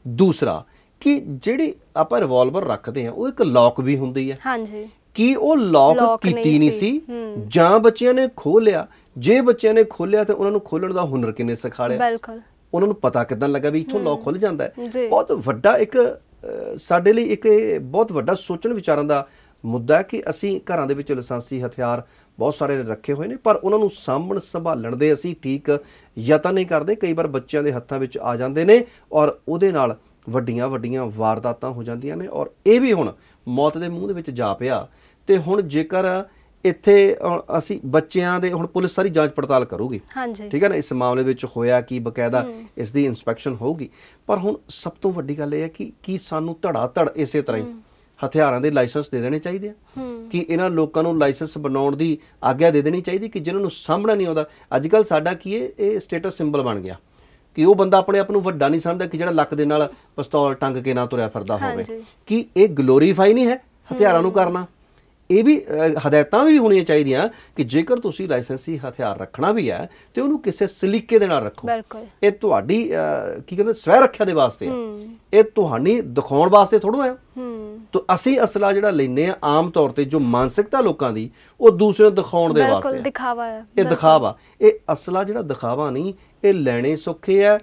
ਦੂਸਰਾ ਕਿ ਜਿਹੜੀ ਆਪਾਂ ਰਿਵਾਲਵਰ ਰੱਖਦੇ ਆ ਉਹ ਇੱਕ ਲੌਕ ਵੀ ਹੁੰਦੀ ਹੈ, ਹਾਂਜੀ, ਕੀ ਉਹ ਲੌਕ ਕੀਤੀ ਨਹੀਂ ਸੀ ਜਾਂ ਬੱਚਿਆਂ ਨੇ ਖੋਲ ਲਿਆ? ਜੇ ਬੱਚਿਆਂ ਨੇ ਖੋਲਿਆ ਤੇ ਉਹਨਾਂ ਨੂੰ ਖੋਲਣ ਦਾ ਹੁਨਰ ਕਿੰਨੇ ਸਿਖਾ ਲਿਆ? ਉਹਨਾਂ ਨੂੰ ਪਤਾ ਕਿੱਦਾਂ ਲੱਗਾ ਵੀ ਇੱਥੋਂ ਲੌਕ ਖੁੱਲ ਜਾਂਦਾ ਹੈ? ਬਹੁਤ ਵੱਡਾ ਇੱਕ ਸਾਡੇ ਲਈ ਇੱਕ ਬਹੁਤ ਵੱਡਾ ਸੋਚਣ ਵਿਚਾਰਨ ਦਾ ਮੁੱਦਾ ਹੈ ਕਿ ਅਸੀਂ ਘਰਾਂ ਦੇ ਵਿੱਚ ਲਾਇਸੈਂਸੀ ਹਥਿਆਰ ਬਹੁਤ ਸਾਰੇ ਰੱਖੇ ਹੋਏ ਨੇ, ਪਰ ਉਹਨਾਂ ਨੂੰ ਸਾਂਭਣ ਸੰਭਾਲਣ ਦੇ ਅਸੀਂ ਠੀਕ ਯਤਨ ਨਹੀਂ ਕਰਦੇ। ਕਈ ਵਾਰ ਬੱਚਿਆਂ ਦੇ ਹੱਥਾਂ ਵਿੱਚ ਆ ਜਾਂਦੇ ਨੇ ਔਰ ਉਹਦੇ ਨਾਲ ਵੱਡੀਆਂ ਵੱਡੀਆਂ ਵਾਰਦਾਤਾਂ ਹੋ ਜਾਂਦੀਆਂ ਨੇ, ਔਰ ਇਹ ਵੀ ਹੁਣ ਮੌਤ ਦੇ ਮੂੰਹ ਦੇ ਵਿੱਚ ਜਾ ਪਿਆ। ਤੇ ਹੁਣ ਜੇਕਰ ਇੱਥੇ ਅਸੀਂ ਬੱਚਿਆਂ ਦੇ, ਹੁਣ ਪੁਲਿਸ ਸਾਰੀ ਜਾਂਚ ਪੜਤਾਲ ਕਰੂਗੀ, ਠੀਕ ਹੈ ਨਾ, ਇਸ ਮਾਮਲੇ ਵਿੱਚ ਹੋਇਆ ਕੀ, ਬਕਾਇਦਾ ਇਸ ਦੀ ਇਨਸਪੈਕਸ਼ਨ ਹੋਊਗੀ। ਪਰ ਹੁਣ ਸਭ ਤੋਂ ਵੱਡੀ ਗੱਲ ਇਹ ਹੈ ਕਿ ਕੀ ਸਾਨੂੰ ਧੜਾ ਧੜ ਇਸੇ ਤਰ੍ਹਾਂ ਹੀ ਹਥਿਆਰਾਂ ਦੇ ਲਾਇਸੈਂਸ ਦੇ ਦੇਣੇ ਚਾਹੀਦੇ ਆ? ਕਿ ਇਹਨਾਂ ਲੋਕਾਂ ਨੂੰ ਲਾਇਸੈਂਸ ਬਣਾਉਣ ਦੀ ਆਗਿਆ ਦੇ ਦੇਣੀ ਚਾਹੀਦੀ ਕਿ ਜਿਨ੍ਹਾਂ ਨੂੰ ਸਾਂਭਣਾ ਨਹੀਂ ਆਉਂਦਾ? ਅੱਜ ਕੱਲ੍ਹ ਸਾਡਾ ਕੀ ਹੈ, ਇਹ ਸਟੇਟਸ ਸਿੰਬਲ ਬਣ ਗਿਆ ਕਿ ਉਹ ਬੰਦਾ ਆਪਣੇ ਆਪ ਨੂੰ ਵੱਡਾ ਨਹੀਂ ਸਮਝਦਾ ਕਿ ਜਿਹੜਾ ਲੱਕ ਦੇ ਨਾਲ ਪਿਸਤੌਲ ਟੰਗ ਕੇ ਨਾ ਤੁਰਿਆ ਫਿਰਦਾ ਹੋਵੇ। ਕਿ ਇਹ ਗਲੋਰੀਫਾਈ ਨਹੀਂ ਹੈ ਹਥਿਆਰਾਂ ਨੂੰ ਕਰਨਾ? ਇਹ ਵੀ ਹਦਾਇਤਾਂ ਵੀ ਹੋਣੀਆਂ ਚਾਹੀਦੀਆਂ ਕਿ ਜੇਕਰ ਤੁਸੀਂ ਲਾਇਸੈਂਸੀ ਹਥਿਆਰ ਰੱਖਣਾ ਵੀ ਹੈ ਤੇ ਉਹਨੂੰ ਕਿਸੇ ਸਲੀਕੇ ਦੇ ਨਾਲ ਰੱਖੋ। ਇਹ ਤੁਹਾਡੀ ਕੀ ਕਹਿੰਦੇ ਸਵੈ ਰੱਖਿਆ ਦੇ ਵਾਸਤੇ ਹੈ, ਇਹ ਤੁਹਾਡੀ ਦਿਖਾਉਣ ਵਾਸਤੇ ਥੋੜ੍ਹਾ ਹੈ। ਤਾਂ ਅਸੀਂ ਅਸਲਾ ਜਿਹੜਾ ਲੈਂਦੇ ਆ ਆਮ ਤੌਰ ਤੇ ਜੋ ਮਾਨਸਿਕਤਾ ਲੋਕਾਂ ਦੀ, ਉਹ ਦੂਸਰੇ ਨੂੰ ਦਿਖਾਉਣ ਦੇ ਵਾਸਤੇ ਦਿਖਾਵਾ ਹੈ। ਇਹ ਦਿਖਾਵਾ, ਇਹ ਅਸਲਾ ਜਿਹੜਾ ਦਿਖਾਵਾ ਨਹੀਂ, ਇਹ ਲੈਣੇ ਸੌਖੇ ਹੈ,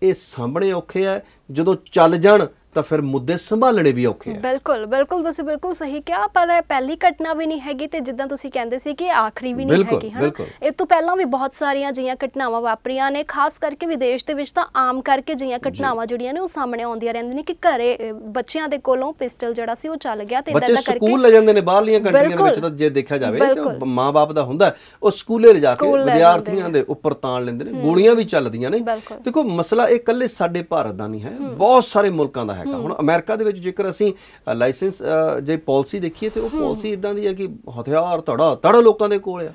ਇਹ ਸਾਂਭਣੇ ਔਖੇ ਹੈ। ਜਦੋਂ ਚੱਲ ਜਾਣ ਤਾਂ ਫਿਰ ਮੁੱਦੇ ਸੰਭਾਲਣੇ ਵੀ ਔਖੇ ਆ। ਬਿਲਕੁਲ ਬਿਲਕੁਲ, ਤੁਸੀਂ ਬਿਲਕੁਲ ਸਹੀ ਕਿਹਾ, ਪਰ ਇਹ ਪਹਿਲੀ ਘਟਨਾ ਵੀ ਨਹੀਂ ਹੈਗੀ ਤੇ ਜਿੱਦਾਂ ਤੁਸੀਂ ਕਹਿੰਦੇ ਸੀ ਕਿ ਆਖਰੀ ਵੀ ਨਹੀਂ ਹੈਗੀ ਹਨਾ। ਇਹ ਤੋਂ ਪਹਿਲਾਂ ਵੀ ਬਹੁਤ ਸਾਰੀਆਂ ਜਿਹੀਆਂ ਘਟਨਾਵਾਂ ਵਾਪਰੀਆਂ ਨੇ, ਖਾਸ ਕਰਕੇ ਵਿਦੇਸ਼ ਦੇ ਵਿੱਚ ਤਾਂ ਆਮ ਕਰਕੇ ਜਿਹੀਆਂ ਘਟਨਾਵਾਂ ਜਿਹੜੀਆਂ ਨੇ ਉਹ ਸਾਹਮਣੇ ਆਉਂਦੀਆਂ ਰਹਿੰਦੀਆਂ ਨੇ ਕਿ ਘਰੇ ਬੱਚਿਆਂ ਦੇ ਕੋਲੋਂ ਪਿਸਟਲ ਜਿਹੜਾ ਸੀ ਉਹ ਚੱਲ ਗਿਆ ਤੇ ਇਦਾਂ ਦਾ ਕਰਕੇ ਸਕੂਲ ਲੈ ਜਾਂਦੇ ਨੇ। ਬਾਹਰਲੀਆਂ ਕੰਟਰੀਆਂ ਦੇ ਵਿੱਚ ਤਾਂ ਜੇ ਦੇਖਿਆ ਜਾਵੇ ਤਾਂ ਮਾਂ-ਬਾਪ ਦਾ ਹੁੰਦਾ ਉਹ ਸਕੂਲੇ ਲਿਜਾ ਕੇ ਵਿਦਿਆਰਥੀਆਂ ਦੇ ਉੱਪਰ ਤਾਣ ਲੈਂਦੇ ਨੇ, ਗੋਲੀਆਂ ਵੀ ਚੱਲਦੀਆਂ ਨੇ। ਦੇਖੋ ਮਸਲਾ ਇਹ ਇਕੱਲੇ ਸਾਡੇ ਭਾਰਤ ਦਾ ਨਹੀਂ ਹੈ, ਬਹੁਤ ਸਾਰੇ ਮੁਲਕਾਂ ਦਾ ਹੈਗਾ। ਹੁਣ ਅਮਰੀਕਾ ਦੇ ਵਿੱਚ ਜੇਕਰ ਅਸੀਂ ਲਾਇਸੈਂਸ ਜੇ ਪਾਲਿਸੀ ਦੇਖੀਏ ਤੇ ਉਹ ਪਾਲਿਸੀ ਇਦਾਂ ਦੀ ਹੈ ਕਿ ਹਥਿਆਰ ਧੜਾ ਲੋਕਾਂ ਦੇ ਕੋਲ ਆ।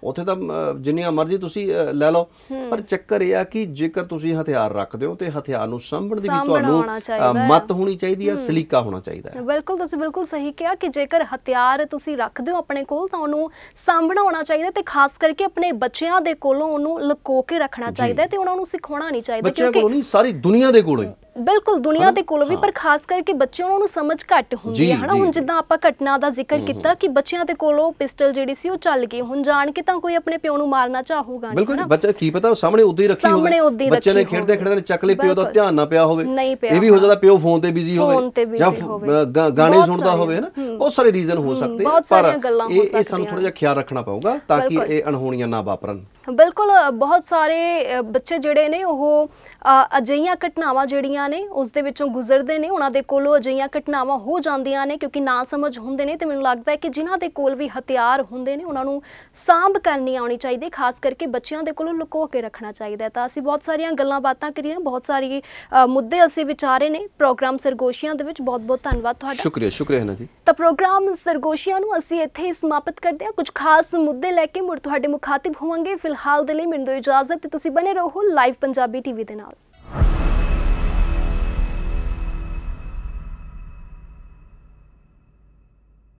ਉੱਥੇ ਤਾਂ ਜਿੰਨੀਆਂ ਮਰਜ਼ੀ ਤੁਸੀਂ ਲੈ ਲਓ, ਪਰ ਚੱਕਰ ਇਹ ਆ ਕਿ ਜੇਕਰ ਤੁਸੀਂ ਹਥਿਆਰ ਰੱਖਦੇ ਹੋ ਤੇ ਹਥਿਆਰ ਨੂੰ ਸਾਂਭਣ ਦੀ ਵੀ ਤੁਹਾਨੂੰ ਮੱਤ ਹੋਣੀ ਚਾਹੀਦੀ ਹੈ, ਸਲੀਕਾ ਹੋਣਾ ਚਾਹੀਦਾ ਹੈ। ਬਿਲਕੁਲ, ਤੁਸੀਂ ਬਿਲਕੁਲ ਸਹੀ ਕਿਹਾ ਕਿ ਜੇਕਰ ਹਥਿਆਰ ਤੁਸੀਂ ਰੱਖਦੇ ਹੋ ਆਪਣੇ ਕੋਲ ਤਾਂ ਉਹਨੂੰ ਸਾਂਭਣਾ ਹੋਣਾ ਚਾਹੀਦਾ ਤੇ ਖਾਸ ਕਰਕੇ ਆਪਣੇ ਬੱਚਿਆਂ ਦੇ ਕੋਲੋਂ ਉਹਨੂੰ ਲੁਕੋ ਕੇ ਰੱਖਣਾ ਚਾਹੀਦਾ ਤੇ ਉਹਨਾਂ ਨੂੰ ਸਿਖਾਉਣਾ ਨਹੀਂ ਚਾਹੀਦਾ, ਕਿਉਂਕਿ ਸਾਰੀ ਦੁਨੀਆ ਦੇ ਕੋਲੋਂ ਬਿਲਕੁਲ ਦੁਨੀਆ ਦੇ ਕੋਲੋਂ ਵੀ, ਪਰ ਖਾਸ ਕਰਕੇ ਬੱਚਿਆਂ ਨੂੰ ਸਮਝ ਘੱਟ ਹੁੰਦੀ ਹੈ ਹਨਾ। ਹੁਣ ਜਿੱਦਾਂ ਆਪਾਂ ਘਟਨਾ ਦਾ ਜ਼ਿਕਰ ਕੀਤਾ ਕਿ ਬੱਚਿਆਂ ਦੇ ਕੋਲੋਂ ਪਿਸਟਲ ਜਿਹੜੀ ਸੀ ਉਹ ਚੱਲ ਗਈ, ਹੁਣ ਜਾਣ ਕੇ ਤਾਂ ਕੋਈ ਆਪਣੇ ਪਿਓ ਨੂੰ ਮਾਰਨਾ ਚਾਹੂਗਾ ਨਹੀਂ। ਬਿਲਕੁਲ, ਬੱਚਾ ਕੀ ਪਤਾ ਉਹ ਸਾਹਮਣੇ ਉਦਾਂ ਹੀ ਰੱਖੀ ਹੋਵੇ, ਬੱਚੇ ਨੇ ਖੇਡਦੇ ਚੱਕ ਲਈ, ਪਿਓ ਦਾ ਧਿਆਨ ਨਾ ਪਿਆ ਹੋਵੇ, ਇਹ ਵੀ ਹੋ ਸਕਦਾ ਪਿਓ ਫੋਨ ਤੇ ਬਿਜ਼ੀ ਹੋਵੇ ਜਾਂ ਗਾਣੇ ਸੁਣਦਾ ਹੋਵੇ ਹਨਾ। ਬਹੁਤ ਸਾਰੇ ਰੀਜ਼ਨ ਹੋ ਸਕਦੇ ਆ, ਪਰ ਇਹ ਸਾਨੂੰ ਥੋੜਾ ਜਿਹਾ ਖਿਆਲ ਰੱਖਣਾ ਪਊਗਾ ਤਾਂ ਕਿ ਇਹ ਅਣਹੋਣੀਆਂ ਨਾ ਵਾਪਰਨ। ਬਿਲਕੁਲ, ਬਹੁਤ ਸਾਰੇ ਬੱਚੇ ਜਿਹੜੇ ਨੇ ਉਹ ਅਜਿਹੀਆਂ ਘਟਨਾਵਾਂ ਜਿਹੜੀਆਂ ਨੇ ਉਸ ਦੇ ਵਿੱਚੋਂ ਗੁਜ਼ਰਦੇ ਨੇ, ਉਹਨਾਂ ਦੇ ਕੋਲੋਂ ਅਜਿਹੀਆਂ ਘਟਨਾਵਾਂ ਹੋ ਜਾਂਦੀਆਂ ਨੇ ਕਿਉਂਕਿ ਨਾ ਸਮਝ ਹੁੰਦੇ ਨੇ। ਤੇ ਮੈਨੂੰ ਲੱਗਦਾ ਹੈ ਕਿ ਜਿਨ੍ਹਾਂ ਦੇ ਕੋਲ ਵੀ ਹਥਿਆਰ ਹੁੰਦੇ ਨੇ ਉਹਨਾਂ ਨੂੰ ਸਾਂਭ ਕਰਨੀ ਆਉਣੀ ਚਾਹੀਦੀ, ਖਾਸ ਕਰਕੇ ਬੱਚਿਆਂ ਦੇ ਕੋਲੋਂ ਲੁਕੋ ਕੇ ਰੱਖਣਾ ਚਾਹੀਦਾ। ਤਾਂ ਅਸੀਂ ਬਹੁਤ ਸਾਰੀਆਂ ਗੱਲਾਂ ਬਾਤਾਂ ਕਰੀਆਂ, ਬਹੁਤ ਸਾਰੇ ਮੁੱਦੇ ਅਸੀਂ ਵਿਚਾਰੇ ਨੇ ਪ੍ਰੋਗਰਾਮ ਸਰਗੋਸ਼ੀਆਂ ਦੇ ਵਿੱਚ। ਬਹੁਤ ਬਹੁਤ ਧੰਨਵਾਦ ਤੁਹਾਡਾ। ਸ਼ੁਕਰੀਆ ਹਨਾ ਜੀ। ਤਾਂ ਪ੍ਰੋਗਰਾਮ ਸਰਗੋਸ਼ੀਆਂ ਨੂੰ ਅਸੀਂ ਇੱਥੇ ਹੀ ਸਮਾਪਤ ਕਰਦੇ ਹਾਂ। ਕੁਝ ਖਾਸ ਮੁੱਦੇ ਲੈ ਕੇ ਮੁੜ ਤੁਹਾਡੇ ਮੁਖਾਤਿਬ ਹੋਵਾਂਗੇ। ਫਿਲਹਾਲ ਦੇ ਲਈ ਮੈਨੂੰ ਦਿਓ ਇਜਾਜ਼ਤ ਤੇ ਤੁਸੀਂ ਬਣੇ ਰਹੋ ਲਾਈਵ ਪੰਜਾਬੀ ਟੀਵੀ ਦੇ ਨਾਲ।